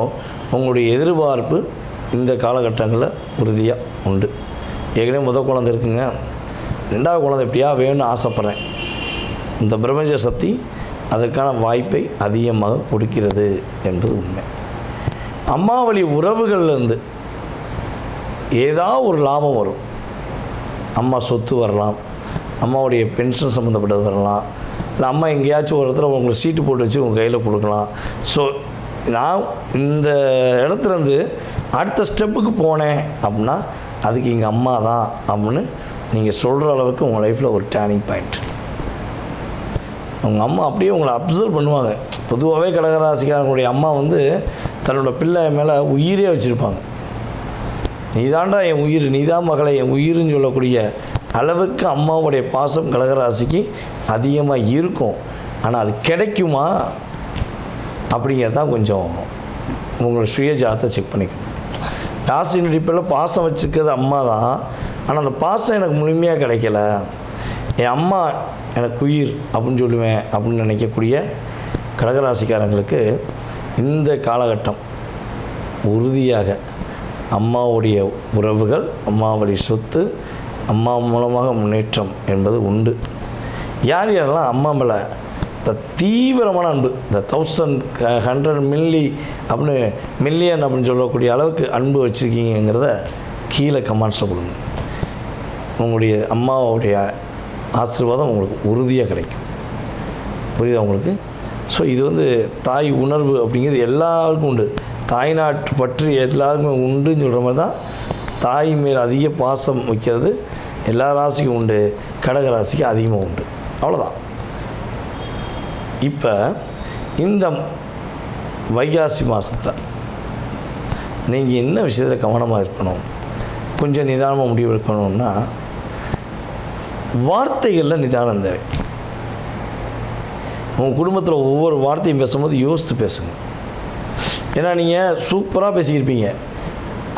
உங்களுடைய எதிர்பார்ப்பு இந்த காலகட்டங்களில் உறுதியாக உண்டு. ஏற்கனவே முதல் குழந்தை இருக்குங்க, ரெண்டாவது குழந்தை எப்படியா வேணும்னு ஆசைப்பட்றேன். இந்த பிரபஞ்ச சக்தி அதற்கான வாய்ப்பை அதிகமாக கொடுக்கிறது என்பது உண்மை. அம்மா வழி உறவுகள்லேருந்து ஏதாவது ஒரு லாபம் வரும். அம்மா சொத்து வரலாம், அம்மாவுடைய பென்ஷன் சம்மந்தப்பட்டது வரலாம், இல்லை அம்மா எங்கேயாச்சும் ஒரு இடத்துல உங்களுக்கு சீட்டு போட்டு வச்சு உங்கள் கையில் கொடுக்கலாம். ஸோ நான் இந்த இடத்துலேருந்து அடுத்த ஸ்டெப்புக்கு போனேன் அப்படின்னா அதுக்கு எங்கள் அம்மா தான் அப்படின்னு நீங்கள் சொல்கிற அளவுக்கு உங்கள் லைஃப்பில் ஒரு டேர்னிங் பாயிண்ட். உங்கள் அம்மா அப்படியே உங்களை அப்சர்வ் பண்ணுவாங்க. பொதுவாகவே கடகராசிக்காரங்களுடைய அம்மா வந்து தன்னோட பிள்ளை மேலே உயிரே வச்சுருப்பாங்க. நீ தாண்டா என் உயிர், நீ தான் மகளை என் உயிர்னு சொல்லக்கூடிய அளவுக்கு அம்மாவுடைய பாசம் கடகராசிக்கு அதிகமாக இருக்கும். ஆனால் அது கிடைக்குமா அப்படிங்கிறதான் கொஞ்சம் உங்களோட சுய ஜாதத்தை செக் பண்ணிக்கணும். ராசியின் அடிப்படையில் பாசம் வச்சுருக்கிறது அம்மா தான். ஆனால் அந்த பாசம் எனக்கு முழுமையாக கிடைக்கல, என் அம்மா எனக்கு உயிர் அப்படின்னு சொல்லுவேன் அப்படின்னு நினைக்கக்கூடிய கடகராசிக்காரங்களுக்கு இந்த காலகட்டம் உறுதியாக அம்மாவுடைய உறவுகள், அம்மாவுடைய சொத்து, அம்மா மூலமாக முன்னேற்றம் என்பது உண்டு. யார் யாரெல்லாம் அம்மா மேலே இந்த தீவிரமான அன்பு, இந்த 1100 மில்லி அப்படின்னு மில்லியன் அப்படின்னு சொல்லக்கூடிய அளவுக்கு அன்பு வச்சுருக்கீங்கிறத கீழே கமெண்ட்ஸில் கொடுங்க. உங்களுடைய அம்மாவுடைய ஆசீர்வாதம் உங்களுக்கு உறுதியாக கிடைக்கும். புரியுதா உங்களுக்கு? ஸோ இது தாய் உணர்வு அப்படிங்கிறது எல்லாருக்கும் உண்டு. தாய்நாட்டு பற்றி எல்லாருக்குமே உண்டுன்னு சொல்கிற மாதிரி தான் தாய் மேல் அதிக பாசம் வைக்கிறது எல்லா ராசிக்கும் உண்டு, கடக ராசிக்கு அதிகமாக உண்டு. அவ்வளோதான். இப்போ இந்த வைகாசி மாதத்தில் நீங்கள் என்ன விஷயத்தில் கவனமாக இருக்கணும், கொஞ்சம் நிதானமாக முடிவு எடுக்கணும்னா வார்த்தைகளில் நிதானம் தேவை. உங்கள் குடும்பத்தில் ஒவ்வொரு வார்த்தையும் பேசும்போது யோசித்து பேசுங்க. ஏன்னா நீங்கள் சூப்பராக பேசியிருப்பீங்க,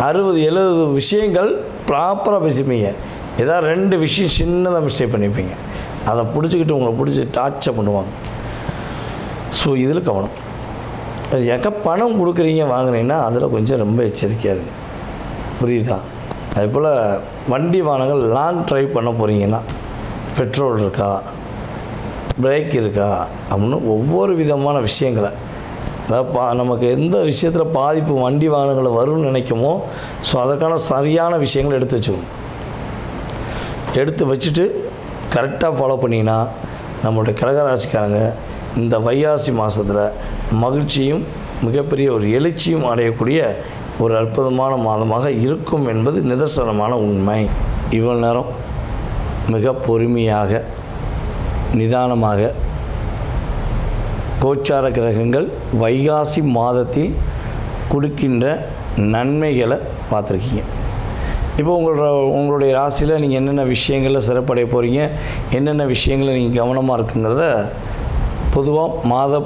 60-70 விஷயங்கள் ப்ராப்பராக பேசியிருப்பீங்க, ஏதாவது 2 விஷயம் சின்னதாக மிஸ்டேக் பண்ணியிருப்பீங்க. அதை பிடிச்சிக்கிட்டு உங்களை பிடிச்சி டார்ச்சர் பண்ணுவாங்க. ஸோ இதில் கவனம். அது எங்கே பணம் கொடுக்குறீங்க வாங்குறீங்கன்னா அதில் கொஞ்சம் ரொம்ப எச்சரிக்கையாக இருங்க. புரியுதா? அதே போல் வண்டி வாகனங்கள் லாங் ட்ரைவ் பண்ண போகிறீங்கன்னா பெட்ரோல் இருக்கா, பிரேக் இருக்கா அப்படின்னு ஒவ்வொரு விதமான விஷயங்களை, அதாவது நமக்கு எந்த விஷயத்தில் பாதிப்பு வண்டி வாகனங்களை வரும்னு நினைக்குமோ ஸோ அதற்கான சரியான விஷயங்களை எடுத்து வச்சுக்கணும். எடுத்து வச்சுட்டு கரெக்டாக ஃபாலோ பண்ணிங்கன்னா நம்மளுடைய கடகராசிக்காரங்க இந்த வைகாசி மாதத்தில் மகிழ்ச்சியும் மிகப்பெரிய ஒரு எழுச்சியும் அடையக்கூடிய ஒரு அற்புதமான மாதமாக இருக்கும் என்பது நிதர்சனமான உண்மை. இவ்வளவு நேரம் மிக பொறுமையாக நிதானமாக கோச்சார கிரகங்கள் வைகாசி மாதத்தில் கொடுக்கின்ற நன்மைகளை பார்த்துருக்கீங்க. இப்போ உங்களுடைய ராசியில் நீங்கள் என்னென்ன விஷயங்களில் சிறப்படைய போகிறீங்க, என்னென்ன விஷயங்களில் நீங்கள் கவனமாக இருக்குங்கிறத பொதுவாக மாத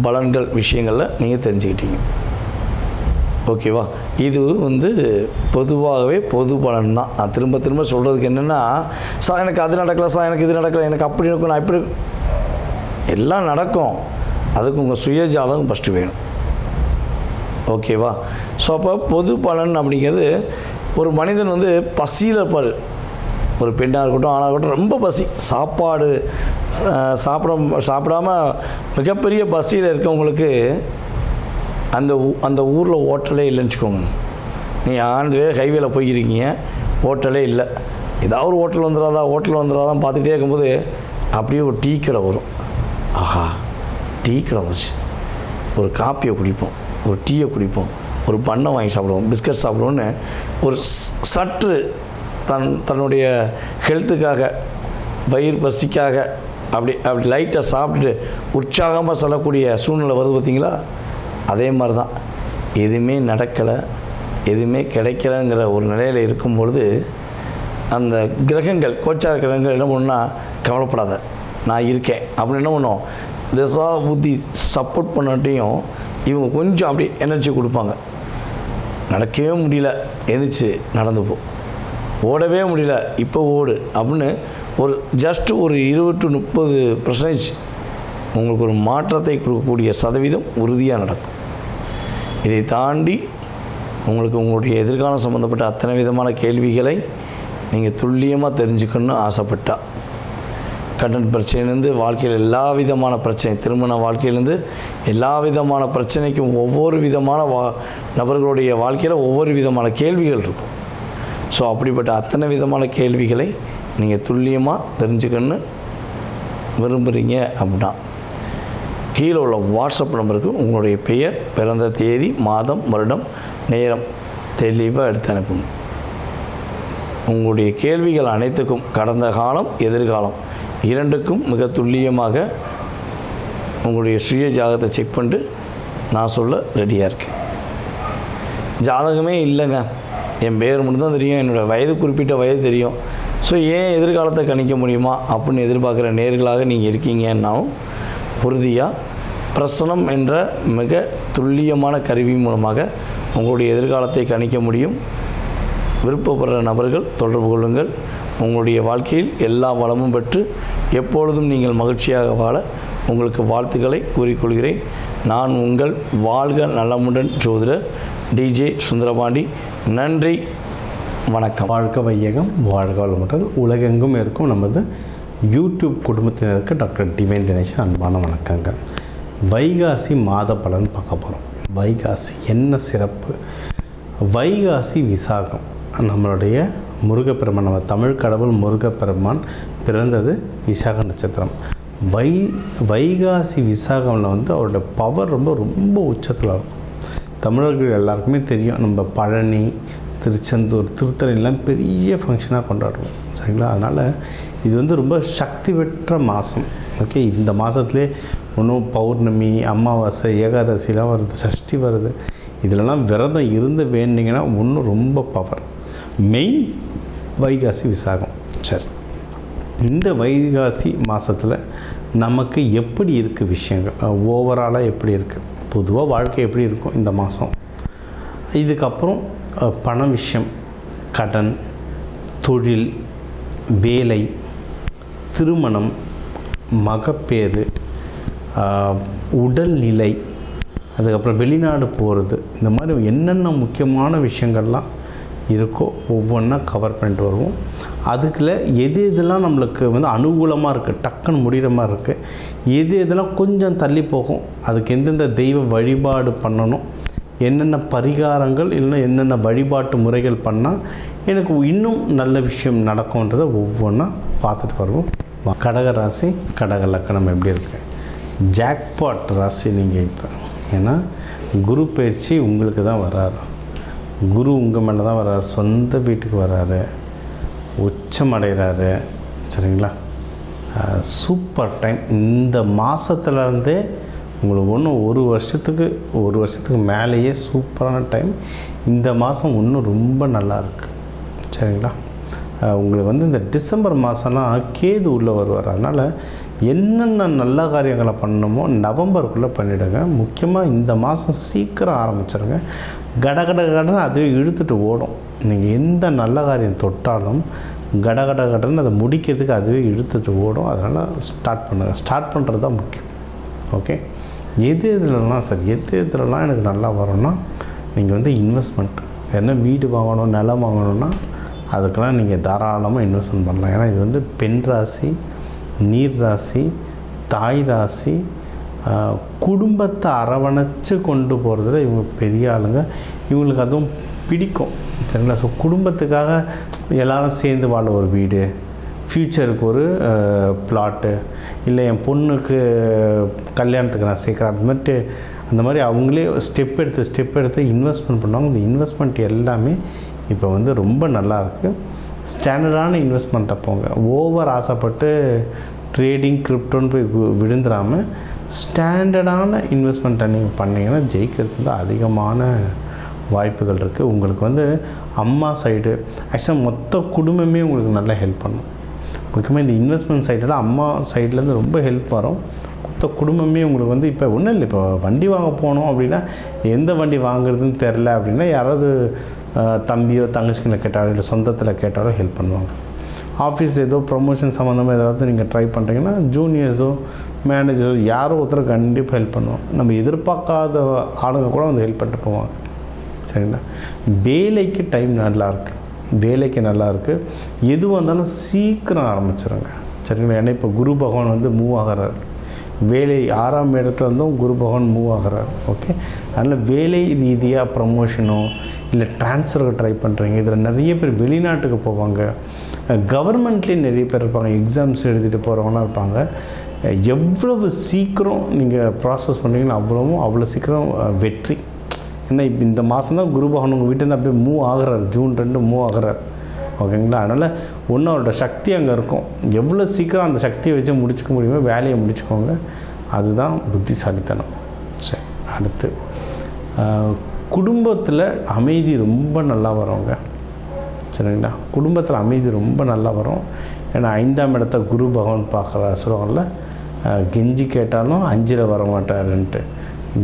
பலன்கள் விஷயங்களில் நீங்கள் தெரிஞ்சுக்கிட்டீங்க. ஓகேவா? இது பொதுவாகவே பொது பலன் தான். நான் திரும்ப திரும்ப சொல்கிறதுக்கு என்னென்னா, சார் எனக்கு அது நடக்கலை, சார் எனக்கு இது நடக்கலை, எனக்கு அப்படி இருக்கும், நான் இப்படி எல்லாம் நடக்கும். அதுக்கு உங்கள் சுயஜாதகம் ஃபஸ்ட்டு வேணும். ஓகேவா? ஸோ அப்போ பொது பலன் அப்படிங்கிறது ஒரு மனிதன் பசியில் இருப்பார். ஒரு பெண்ணாக இருக்கட்டும் ஆணாக இருக்கட்டும், ரொம்ப பசி, சாப்பாடு சாப்பிடாம மிகப்பெரிய பசியில் இருக்கவங்களுக்கு அந்த ஊரில் ஹோட்டலே இல்லைன்னு வச்சுக்கோங்க. நீங்கள் ஆனதுவே ஹைவேல போய்க்கிறீங்க, ஹோட்டலே இல்லை, ஏதாவது ஒரு ஹோட்டல் வந்துடாதான் பார்த்துட்டே இருக்கும்போது அப்படியே ஒரு டீ கடை வரும். ஆஹா, டீ கடை வந்துச்சு, ஒரு காப்பியை குடிப்போம், ஒரு டீயை குடிப்போம், ஒரு பண்ணை வாங்கி சாப்பிடுவோம், பிஸ்கட் சாப்பிடுவோன்னு ஒரு சற்று தன்னுடைய ஹெல்த்துக்காக, வயிறு பசிக்காக அப்படி லைட்டாக சாப்பிட்டுட்டு உற்சாகமாக செல்லக்கூடிய சூழ்நிலை வருது பார்த்தீங்களா? அதே மாதிரி தான் எதுவுமே நடக்கலை, எதுவுமே கிடைக்கலைங்கிற ஒரு நிலையில் இருக்கும் பொழுது அந்த கிரகங்கள், கோச்சார கிரகங்கள் என்ன பண்ணுன்னா, கவலைப்படாத நான் இருக்கேன் அப்படின்னு என்ன பண்ணும், திசா புத்தி சப்போர்ட் பண்ணாட்டையும் இவங்க கொஞ்சம் அப்படி எனர்ஜி கொடுப்பாங்க. நடக்கவே முடியல, எந்திரிச்சு நடந்து போ, ஓடவே முடியல, இப்போ ஓடு அப்படின்னு ஒரு ஜஸ்ட் ஒரு 20-30% உங்களுக்கு ஒரு மாற்றத்தை கொடுக்கக்கூடிய சதவீதம் உறுதியாக நடக்கும். இதை தாண்டி உங்களுக்கு உங்களுடைய எதிர்காலம் சம்மந்தப்பட்ட அத்தனை விதமான கேள்விகளை நீங்கள் துல்லியமாக தெரிஞ்சுக்கணும்னு ஆசைப்பட்டா, கடன் பிரச்சனையிலேருந்து வாழ்க்கையில் எல்லா விதமான பிரச்சனை, திருமண வாழ்க்கையிலேருந்து எல்லா விதமான பிரச்சனைக்கும் ஒவ்வொரு விதமான நபர்களுடைய வாழ்க்கையில் ஒவ்வொரு விதமான கேள்விகள் இருக்கும். ஸோ அப்படிப்பட்ட அத்தனை விதமான கேள்விகளை நீங்கள் துல்லியமாக தெரிஞ்சுக்கணுன்னு விரும்புகிறீங்க அப்படின்னா கீழே உள்ள வாட்ஸ்அப் நம்பருக்கு உங்களுடைய பெயர், பிறந்த தேதி, மாதம், வருடம், நேரம் தெளிவாக எடுத்து அனுப்புங்க. உங்களுடைய கேள்விகள் அனைத்துக்கும் கடந்த காலம், எதிர்காலம் இரண்டுக்கும் மிக துல்லியமாக உங்களுடைய சுய ஜாதகத்தை செக் பண்ணிட்டு நான் சொல்ல ரெடியாக இருக்கேன். ஜாதகமே இல்லைங்க, என் பேர் மட்டும்தான் தெரியும், என்னோடய வயது குறிப்பிட்ட வயது தெரியும், ஸோ ஏன் எதிர்காலத்தை கணிக்க முடியுமா அப்படின்னு எதிர்பார்க்குற நேர்களாக நீங்கள் இருக்கீங்கன்னாலும் உறுதியாக பிரசனம் என்ற மிக துல்லியமான கருவி மூலமாக உங்களுடைய எதிர்காலத்தை கணிக்க முடியும். விருப்பப்படுற நபர்கள் தொடர்பு கொள்ளுங்கள். உங்களுடைய வாழ்க்கையில் எல்லா வளமும் பெற்று எப்பொழுதும் நீங்கள் மகிழ்ச்சியாக வாழ உங்களுக்கு வாழ்த்துக்களை கூறிக்கொள்கிறேன். நான் உங்கள் வாழ்க நலமுடன் ஜோதிடர் டிஜே சுந்தரபாண்டி. நன்றி, வணக்கம். வாழ்க வையகம், வாழ்க வளமுடன். உலகெங்கும் இருக்கும் நமது யூடியூப் குடும்பத்தினருக்கு டாக்டர் டிவைன் தினேஷ் அன்பான வணக்கங்கள். வைகாசி மாத பலன் பார்க்க போகிறோம். வைகாசி என்ன சிறப்பு? வைகாசி விசாகம். நம்மளுடைய முருகப்பெருமான், நம்ம தமிழ் கடவுள் முருகப்பெருமான் பிறந்தது விசாக நட்சத்திரம். வைகாசி விசாகமில் வந்து அவரோட பவர் ரொம்ப உச்சத்தில் இருக்கும். தமிழர்கள் எல்லாருக்குமே தெரியும், நம்ம பழனி, திருச்செந்தூர், திருத்தணிலாம் பெரிய ஃபங்க்ஷனாக கொண்டாடுவோம், சரிங்களா? அதனால் இது வந்து ரொம்ப சக்தி பெற்ற மாதம். ஓகே, இந்த மாதத்துலேயே ஒன்றும் பௌர்ணமி, அமாவாசை, ஏகாதசிலாம் வருது, சஷ்டி வருது. இதிலலாம் விரதம் இருந்து வேண்டிங்கன்னா ஒன்றும் ரொம்ப பவர். மெயின் வைகாசி விசாகம். சரி, இந்த வைகாசி மாதத்தில் நமக்கு எப்படி இருக்குது விஷயங்கள், ஓவராலாக எப்படி இருக்குது, பொதுவாக வாழ்க்கை எப்படி இருக்கும் இந்த மாதம், இதுக்கப்புறம் பண விஷயம், கடன், தொழில், வேலை, திருமணம், மகப்பேறு, உடல்நிலை, அதுக்கப்புறம் வெளிநாடு போகிறது, இந்த மாதிரி என்னென்ன முக்கியமான விஷயங்கள்லாம் இருக்கோ ஒவ்வொன்றா கவர் பண்ணிட்டு வருவோம். அதுக்குள்ள எது எதெல்லாம் நம்மளுக்கு வந்து அனுகூலமாக இருக்குது, டக்குன்னு முடிகிற மாதிரி இருக்குது, எது எதெல்லாம் கொஞ்சம் தள்ளி போகும், அதுக்கு எந்தெந்த தெய்வ வழிபாடு பண்ணணும், என்னென்ன பரிகாரங்கள் இல்லைன்னா என்னென்ன வழிபாட்டு முறைகள் பண்ணால் எனக்கு இன்னும் நல்ல விஷயம் நடக்கும்ன்றதை ஒவ்வொன்றா பார்த்துட்டு வருவோம். கடக ராசி, கடக லக்கணம் எப்படி இருக்குது? ஜாக்பாட் ராசி நீங்கள் இப்போ. ஏன்னா குரு பயிற்சி உங்களுக்கு தான் வராரு. குரு உங்கள் மேலே தான் வர்றாரு, சொந்த வீட்டுக்கு வர்றாரு, உச்சமடைகிறாரு, சரிங்களா? Super time. இந்த மாதத்துலேருந்தே உங்களுக்கு ஒன்றும் ஒரு வருஷத்துக்கு மேலேயே சூப்பரான டைம். இந்த மாதம் இன்னும் ரொம்ப நல்லாயிருக்கு, சரிங்களா? உங்களுக்கு வந்து இந்த டிசம்பர் மாதம்லாம் கேது உள்ளே வருவார். அதனால் என்னென்ன நல்ல காரியங்களை பண்ணணுமோ நவம்பருக்குள்ளே பண்ணிவிடுங்க. முக்கியமாக இந்த மாதம் சீக்கிரம் ஆரம்பிச்சிருங்க. கடன்னு அதுவே இழுத்துட்டு ஓடும். நீங்கள் எந்த நல்ல காரியம் தொட்டாலும் கடன்னு அதை முடிக்கிறதுக்கு அதுவே இழுத்துட்டு ஓடும். அதனால் ஸ்டார்ட் பண்ணுங்கள். ஸ்டார்ட் பண்ணுறது தான் முக்கியம். ஓகே, எது எதுலலாம் சரி, எது எதுலலாம் எனக்கு நல்லா வரும்னா, நீங்கள் வந்து இன்வெஸ்ட்மெண்ட், என்ன வீடு வாங்கணும், நிலம் வாங்கணுன்னா அதுக்கெல்லாம் நீங்கள் தாராளமாக இன்வெஸ்ட்மெண்ட் பண்ணலாம். ஏன்னா இது வந்து பெண் ராசி, நீர் ராசி, தாய் ராசி, குடும்பத்தை அரவணைச்சு கொண்டு போகிறதுல இவங்க பெரிய ஆளுங்க. இவங்களுக்கு அதுவும் பிடிக்கும், சரிங்களா? ஸோ குடும்பத்துக்காக எல்லோரும் சேர்ந்து வாழ ஒரு வீடு, ஃப்யூச்சருக்கு ஒரு பிளாட்டு, இல்லை என் பொண்ணுக்கு கல்யாணத்துக்கு நான் சேர்க்குறேன், அந்த மாதிரி அவங்களே ஸ்டெப் எடுத்து இன்வெஸ்ட்மெண்ட் பண்ணுவாங்க. இந்த இன்வெஸ்ட்மெண்ட் எல்லாமே இப்போ வந்து ரொம்ப நல்லாயிருக்கு. ஸ்டாண்டர்டான இன்வெஸ்ட்மெண்ட்டை போங்க. ஓவர் ஆசைப்பட்டு ட்ரேடிங், கிரிப்டோன்னு போய் விழுந்துடாமல் ஸ்டாண்டர்டான இன்வெஸ்ட்மெண்ட்டை நீங்கள் பண்ணிங்கன்னா ஜெயிக்கிறதுக்கு தான் அதிகமான வாய்ப்புகள் இருக்குது. உங்களுக்கு வந்து அம்மா சைடு, ஆக்சுவலாக மொத்த குடும்பமே உங்களுக்கு நல்லா ஹெல்ப் பண்ணும். முக்கியமாக இந்த இன்வெஸ்ட்மெண்ட் சைடில் அம்மா சைட்லேருந்து ரொம்ப ஹெல்ப் வரும். மொத்த குடும்பமே உங்களுக்கு வந்து இப்போ ஒன்றும் இல்லை, இப்போ வண்டி வாங்க போனோம் அப்படின்னா எந்த வண்டி வாங்குறதுன்னு தெரில அப்படின்னா யாராவது தம்பியோ தங்கச்சிங்களை கேட்டாலோ இல்லை சொந்தத்தில் கேட்டாலோ ஹெல்ப் பண்ணுவாங்க. ஆஃபீஸ் ஏதோ ப்ரொமோஷன் சம்மந்தமாக ஏதாவது நீங்கள் ட்ரை பண்ணுறீங்கன்னா ஜூனியர்ஸோ மேனேஜர்ஸோ யாரோ ஒருத்தர் கண்டிப்பாக ஹெல்ப் பண்ணுவாங்க. நம்ம எதிர்பார்க்காத ஆளுங்க கூட வந்து ஹெல்ப் பண்ணிட்டு போவாங்க, சரிங்களா? வேலைக்கு டைம் நல்லாயிருக்கு. எதுவாக இருந்தாலும் சீக்கிரம் ஆரம்பிச்சிருங்க, சரிங்களா? ஏன்னா இப்போ குரு பகவான் வந்து மூவ் ஆகிறார். வேலை 6ஆம் இடத்துல இருந்தும் குரு பகவான் மூவ் ஆகிறார். ஓகே, அதனால் வேலை ரீதியாக ப்ரமோஷனோ இல்லை ட்ரான்ஸ்ஃபருக்கு ட்ரை பண்ணுறீங்க. இதில் நிறைய பேர் வெளிநாட்டுக்கு போவாங்க. கவர்மெண்ட்லேயே நிறைய பேர் இருப்பாங்க, எக்ஸாம்ஸ் எழுதிட்டு போகிறவங்களாம் இருப்பாங்க. எவ்வளவு சீக்கிரம் நீங்கள் ப்ராசஸ் பண்ணுறீங்களோ அவ்வளோ சீக்கிரம் வெற்றி. ஏன்னா இப்போ இந்த மாதம் தான் குரு பகவான் உங்கள் வீட்டிலேருந்து அப்படியே மூவ் ஆகிறார், ஜூன் 2 மூவ் ஆகிறார், ஓகேங்களா? அதனால் ஒன்று அவரோட சக்தி அங்கே இருக்கும். எவ்வளோ சீக்கிரம் அந்த சக்தியை வச்சு முடிச்சுக்க முடியுமோ வேலையை முடிச்சுக்கோங்க. அதுதான் புத்திசாலித்தனம். சரி, அடுத்து குடும்பத்தில் அமைதி ரொம்ப நல்லா வருங்க, சரிங்களா? குடும்பத்தில் அமைதி ரொம்ப நல்லா வரும். ஏன்னா 5ஆம் இடத்த குரு பகவான் பார்க்குற சொல்லுவாங்கள்ல, கெஞ்சி கேட்டாலும் 5ல் வர மாட்டாருன்ட்டு.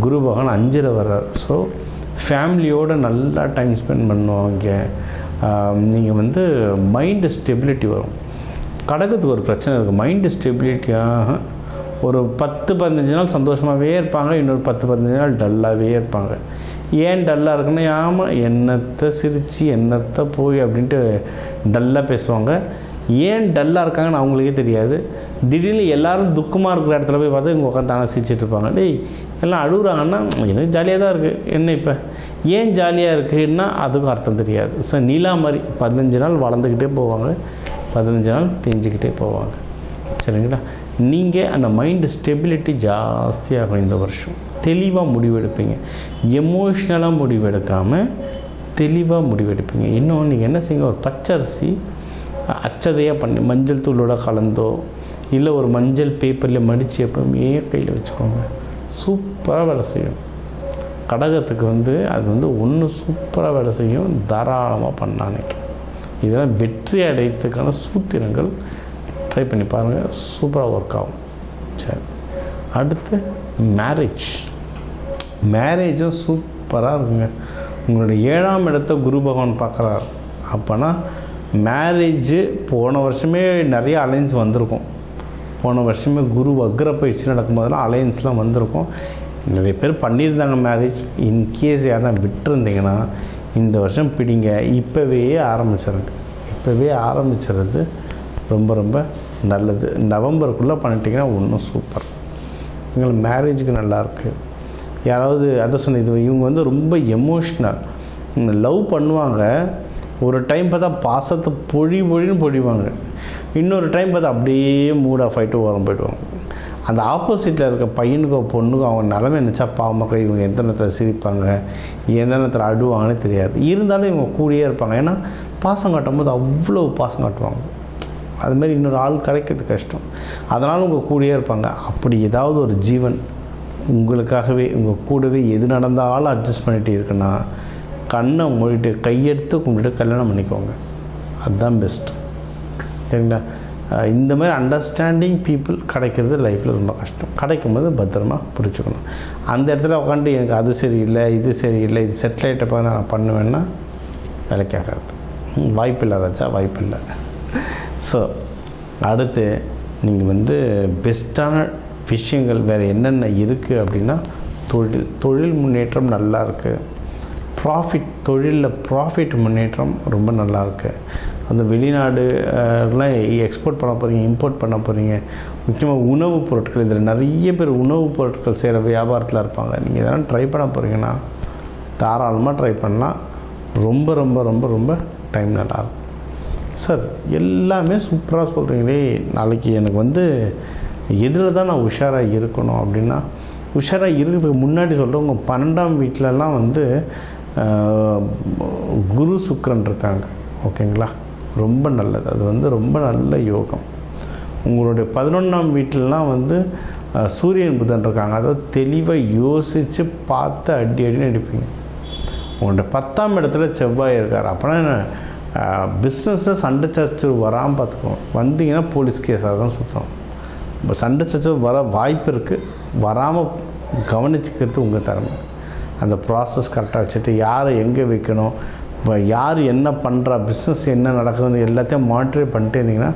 குரு பகவான் 5ல் வர்றார். ஸோ ஃபேமிலியோடு நல்லா டைம் ஸ்பெண்ட் பண்ணுவாங்க. நீங்கள் வந்து மைண்டு ஸ்டெபிலிட்டி வரும். கடகத்துக்கு ஒரு பிரச்சனை இருக்குது, மைண்டு ஸ்டெபிலிட்டியாக ஒரு 10-15 நாள் சந்தோஷமாகவே இருப்பாங்க, இன்னொரு 10-15 நாள் டல்லாகவே இருப்பாங்க. ஏன் டல்லாக இருக்குன்னா, ஆமாம் என்னத்தை சிரித்து என்னத்தை போய் அப்படின்ட்டு டல்லாக பேசுவாங்க. ஏன் டல்லாக இருக்காங்கன்னு அவங்களுக்கே தெரியாது. திடீர்னு எல்லோரும் துக்கமாக இருக்கிற இடத்துல போய் பார்த்தா இவங்க உட்காந்து தானே சிரிச்சிட்டு இருப்பாங்க. டேய் எல்லாம் அழுகுறாங்கன்னா எனக்கு ஜாலியாக தான் இருக்குது, என்ன இப்போ ஏன் ஜாலியாக இருக்குன்னா அதுக்கும் அர்த்தம் தெரியாது. ஸோ நீலா மாதிரி 15 நாள் வளர்ந்துக்கிட்டே போவாங்க, 15 நாள் தேஞ்சிக்கிட்டே போவாங்க. சரிங்களா? நீங்கள் அந்த மைண்டு ஸ்டெபிலிட்டி ஜாஸ்தியாகும். இந்த வருஷம் தெளிவாக முடிவெடுப்பீங்க, எமோஷ்னலாக முடிவெடுக்காமல் தெளிவாக முடிவெடுப்பீங்க. இன்னும் நீங்கள் என்ன செய்யுங்க, ஒரு பச்சரிசி அச்சதையாக பண்ணி மஞ்சள் தூளோட கலந்தோ இல்லை ஒரு மஞ்சள் பேப்பரில் மடித்து எப்பவுமே கையில் வச்சுக்கோங்க. சூப்பராக வேலை செய்யும். கடகத்துக்கு அது ஒன்று சூப்பராக வேலை செய்யும். தாராளமாக பண்ணானே. இதெல்லாம் வெற்றி அடையத்துக்கான சூத்திரங்கள். ட்ரை பண்ணி பாருங்கள், சூப்பராக ஒர்க் ஆகும். சரி, அடுத்து மேரேஜும் சூப்பராக இருக்குங்க. உங்களுடைய 7ஆம் இடத்தை குரு பகவான் பார்க்குறாரு. அப்போனா மேரேஜு போன வருஷமே நிறைய அலைன்ஸ் வந்திருக்கும். போன வருஷமே குரு வக்ர பயிற்சி நடக்கும்போதெல்லாம் அலைன்ஸ்லாம் வந்திருக்கும். நிறைய பேர் பண்ணியிருந்தாங்க மேரேஜ். இன்கேஸ் யாரும் விட்டுருந்தீங்கன்னா இந்த வருஷம் பிடிங்க. இப்போவே ஆரம்பிச்சிருது ரொம்ப ரொம்ப நல்லது. நவம்பருக்குள்ளே பண்ணிட்டீங்கன்னா இன்னும் சூப்பர். எங்களுக்கு மேரேஜுக்கு நல்லாயிருக்கு. யாராவது அதை சொன்னது இவங்க ரொம்ப எமோஷ்னல், லவ் பண்ணுவாங்க. ஒரு டைம் பார்த்தா பாசத்தை பொழின்னு பொழிவாங்க, இன்னொரு டைம் பார்த்தா அப்படியே மூட் ஆஃப் ஆகிட்டு ஓரம் போய்டுவாங்க. அந்த ஆப்போசிட்டில் இருக்க பையனுக்கோ பொண்ணுக்கோ அவங்க நிலமை நினச்சா பாவமக்கள் இவங்க எந்த நேரத்தில் சிரிப்பாங்க, எந்த நேரத்தில் அழுவாங்கன்னு தெரியாது. இருந்தாலும் இவங்க கூடயே இருப்பாங்க. ஏன்னா பாசம் காட்டும் போது அவ்வளோ பாசம் காட்டுவாங்க. அதுமாரி இன்னொரு ஆள் கிடைக்கிறது கஷ்டம். அதனால் உங்கள் கூடயே இருப்பாங்க. அப்படி ஏதாவது ஒரு ஜீவன் உங்களுக்காகவே உங்கள் கூடவே எது நடந்தாலும் அட்ஜஸ்ட் பண்ணிகிட்டு இருக்குன்னா கண்ணை மூடிட்டு கையெடுத்து கும்பிட்டு கல்யாணம் பண்ணிக்கோங்க. அதுதான் பெஸ்ட்டு. சரிங்களா? இந்த மாதிரி அண்டர்ஸ்டாண்டிங் பீப்புள் கிடைக்கிறது லைஃப்பில் ரொம்ப கஷ்டம். கிடைக்கும்போது பத்திரமா பிடிச்சிக்கணும். அந்த இடத்துல உட்காந்து எனக்கு அது சரியில்லை, இது சரியில்லை, இது செட்டில் ஆகிட்டப்போ நான் பண்ணுவேன்னா வேலைக்காகாது. வாய்ப்பில்லை ராஜா, வாய்ப்பில்லை. ஸோ அடுத்து நீங்கள் பெஸ்ட்டான விஷயங்கள் வேறு என்னென்ன இருக்குது அப்படின்னா தொழில் முன்னேற்றம் நல்லா இருக்குது. தொழிலில் ப்ராஃபிட் முன்னேற்றம் ரொம்ப நல்லாயிருக்கு. அந்த வெளிநாடுலாம் எக்ஸ்போர்ட் பண்ண போகிறீங்க, இம்போர்ட் பண்ண போகிறீங்க. முக்கியமாக உணவுப் பொருட்கள், இதில் நிறைய பேர் உணவுப் பொருட்கள் செய்கிற வியாபாரத்தில் இருப்பாங்க. நீங்கள் இதெல்லாம் ட்ரை பண்ண போகிறீங்கன்னா தாராளமாக ட்ரை பண்ணலாம். ரொம்ப ரொம்ப ரொம்ப ரொம்ப டைம் நல்லாயிருக்கும். சார் எல்லாமே சூப்பராக சொல்கிறீங்களே, நாளைக்கு எனக்கு எதில் தான் நான் உஷாராக இருக்கணும் அப்படின்னா, உஷாராக இருக்கிறதுக்கு முன்னாடி சொல்கிறேன். உங்கள் 12ஆம் வீட்டிலலாம் குரு சுக்கிரன் இருக்காங்க. ஓகேங்களா? ரொம்ப நல்லது. அது ரொம்ப நல்ல யோகம். உங்களுடைய 11ஆம் வீட்டிலலாம் சூரியன் புதன் இருக்காங்க. அதாவது தெளிவாக யோசித்து பார்த்து அடின்னு அடிப்பீங்க. உங்களுடைய 10ஆம் இடத்துல செவ்வாய் இருக்கார். அப்போனா பிஸ்னஸை சண்டை சர்ச்சை வராமல் பார்த்துக்கோங்க. வந்தீங்கன்னா போலீஸ் கேஸாக தான் சுற்றணும். இப்போ சண்டை சர்ச்சை வர வாய்ப்பு இருக்குது. வராமல் கவனிச்சுக்கிறது உங்கள் திறமை. அந்த ப்ராசஸ் கரெக்டாக வச்சுட்டு யாரை எங்கே வைக்கணும், இப்போ யார் என்ன பண்ணுறா, பிஸ்னஸ் என்ன நடக்குதுன்னு எல்லாத்தையும் மானிட்டர் பண்ணிட்டே இருந்தீங்கன்னா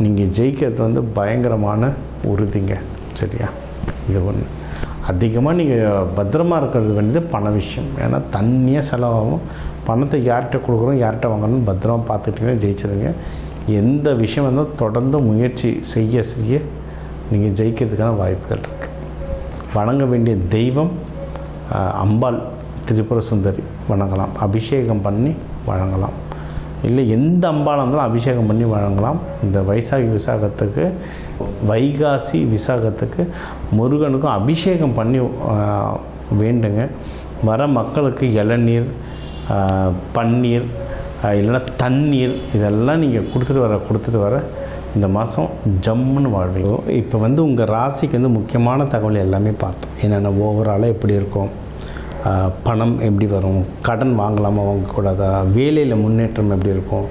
நீங்கள் ஜெயிக்கிறது பயங்கரமான உறுதிங்க. சரியா? இது ஒன்று. அதிகமாக நீங்கள் பத்திரமா இருக்கிறது வேண்டியது பண விஷயம். ஏன்னா தண்ணியாக செலவாகும். பணத்தை யார்கிட்ட கொடுக்குறோம், யார்கிட்ட வாங்கணும்னு பத்திரமா பார்த்துக்கிட்டீங்கன்னா ஜெயிச்சிருங்க. எந்த விஷயம் வந்தால் தொடர்ந்து முயற்சி செய்ய நீங்கள் ஜெயிக்கிறதுக்கான வாய்ப்புகள் இருக்குது. வணங்க வேண்டிய தெய்வம் அம்பாள் திரிபுர சுந்தரி வணங்கலாம். அபிஷேகம் பண்ணி வணங்கலாம். இல்லை எந்த அம்பாளாக இருந்தாலும் அபிஷேகம் பண்ணி வழங்கலாம். இந்த வைகாசி விசாகத்துக்கு முருகனுக்கும் அபிஷேகம் பண்ணி வேண்டுங்க. வர மக்களுக்கு இளநீர், பன்னீர், இல்லைன்னா தண்ணீர் இதெல்லாம் நீங்கள் கொடுத்துட்டு வர இந்த மாதம் ஜம்முன்னு வாழ்வீங்க. இப்போ உங்கள் ராசிக்கு முக்கியமான தகவல் எல்லாமே பார்த்தோம். என்னென்ன ஓவராலாக எப்படி இருக்கும், பணம் எப்படி வரும், கடன் வாங்கலாமா வாங்கக்கூடாதா, வேலையில் முன்னேற்றம் எப்படி இருக்கும்,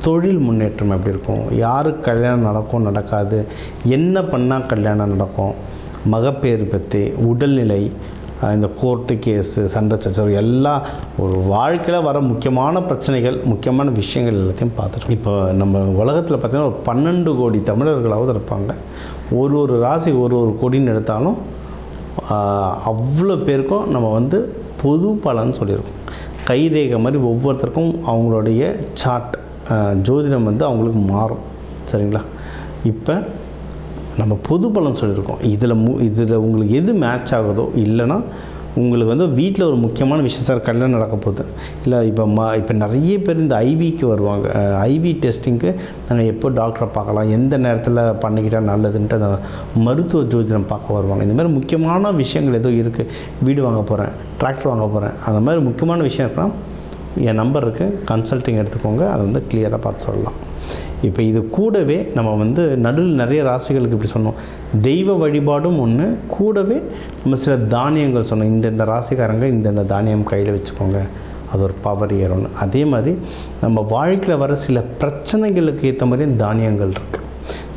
தொழில் முன்னேற்றம் எப்படி இருக்கும், யாருக்கு கல்யாணம் நடக்கும் நடக்காது, என்ன பண்ணால் கல்யாணம் நடக்கும், மகப்பேறு பற்றி, உடல்நிலை, இந்த கோர்ட்டு கேஸு, சண்டை சச்சரவு எல்லாம் ஒரு வாழ்க்கையில் வர முக்கியமான பிரச்சனைகள், முக்கியமான விஷயங்கள் எல்லாத்தையும் பார்த்துட்டோம். இப்போ நம்ம உலகத்தில் பார்த்திங்கன்னா ஒரு 12 கோடி தமிழர்களாவது இருப்பாங்க. ஒரு ராசி ஒரு கோடின்னு எடுத்தாலும் அவ்வளோ பேருக்கும் நம்ம பொது பலன்னு சொல்லியிருக்கோம். கைரேகை மாதிரி ஒவ்வொருத்தருக்கும் அவங்களுடைய சார்ட் ஜோதிடம் அவங்களுக்கு மாறும். சரிங்களா? இப்போ நம்ம பொது பலன் சொல்லியிருக்கோம். இதில் உங்களுக்கு எது மேட்ச் ஆகுதோ, இல்லைன்னா உங்களுக்கு வந்து வீட்டில் ஒரு முக்கியமான விஷயம், சார் கல்யாணம் நடக்க போகுது, இல்லை இப்போ நிறைய பேர் இந்த ஐவிக்கு வருவாங்க. ஐவி டெஸ்டிங்க்கு நாங்கள் எப்போ டாக்டரை பார்க்கலாம், எந்த நேரத்தில் பண்ணிக்கிட்டால் நல்லதுன்ட்டு அந்த மருத்துவ ஜோதிடம் பார்க்க வருவாங்க. இந்த மாதிரி முக்கியமான விஷயங்கள் ஏதோ இருக்குது, வீடு வாங்க போகிறேன், டிராக்டர் வாங்க போகிறேன், அந்த மாதிரி முக்கியமான விஷயம் இருக்குன்னா என் நம்பர் இருக்குது, கன்சல்ட்டிங் எடுத்துக்கோங்க. அதை வந்து கிளியராக பார்த்து சொல்லலாம். இப்போ இது கூடவே நம்ம வந்து நடுவில் நிறைய ராசிகளுக்கு இப்படி சொன்னோம், தெய்வ வழிபாடும் ஒன்று, கூடவே நம்ம சில தானியங்கள் சொன்னோம். இந்தந்த ராசிக்காரங்க இந்தந்த தானியம் கையில் வச்சுக்கோங்க, அது ஒரு பவர் ஏறும்னு. அதே மாதிரி நம்ம வாழ்க்கையில் வர சில பிரச்சனைகளுக்கு ஏற்ற மாதிரி தானியங்கள் இருக்குது.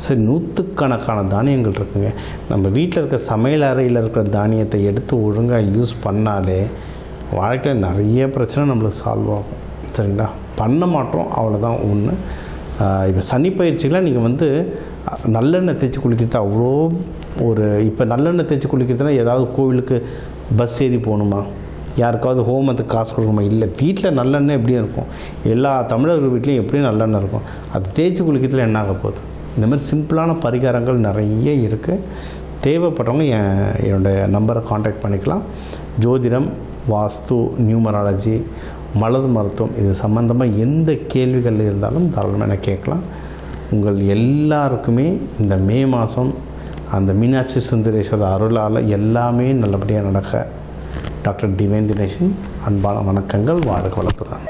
சரி, நூற்றுக்கணக்கான தானியங்கள் இருக்குங்க. நம்ம வீட்டில் இருக்க சமையல் அறையில் இருக்கிற தானியத்தை எடுத்து ஒழுங்காக யூஸ் பண்ணாலே வாழ்க்கையில் நிறைய பிரச்சனை நம்மளுக்கு சால்வ் ஆகும். சரிங்களா? பண்ண மாட்டோம், அவ்வளோதான் ஒன்று. இப்போ சனி பயிற்சியில் நீங்கள் வந்து நல்லெண்ணெய் தேய்ச்சி குளிக்கிறது அவ்வளோ இப்போ நல்லெண்ணெய் தேய்ச்சி குளிக்கிறதுனா ஏதாவது கோவிலுக்கு பஸ் ஏறி போகணுமா, யாருக்காவது ஹோமத்துக்கு காசு கொடுக்கணுமா? இல்லை, வீட்டில் நல்லெண்ணெய் எப்படியும் இருக்கும். எல்லா தமிழர்கள் வீட்லேயும் எப்படியும் நல்லெண்ணெய் இருக்கும். அது தேய்ச்சி குளிக்கிறதுல என்ன ஆக போகுது? இந்த மாதிரி சிம்பிளான பரிகாரங்கள் நிறைய இருக்குது. தேவைப்படுறவங்க என்னோடய நம்பரை காண்டாக்ட் பண்ணிக்கலாம். ஜோதிடம், வாஸ்து, நியூமராலஜி, மலர் மருத்துவம், இது சம்மந்தமாக எந்த கேள்விகள் இருந்தாலும் தாராளமாக எனக்கு கேட்கலாம். உங்கள் எல்லாருக்குமே இந்த மே மாதம் அந்த மீனாட்சி சுந்தரேஸ்வரர் அருளால் எல்லாமே நல்லபடியாக நடக்க டாக்டர் டிவைன் தினேஷன் அன்பான வணக்கங்கள். வாழ்க வளத்துடன்.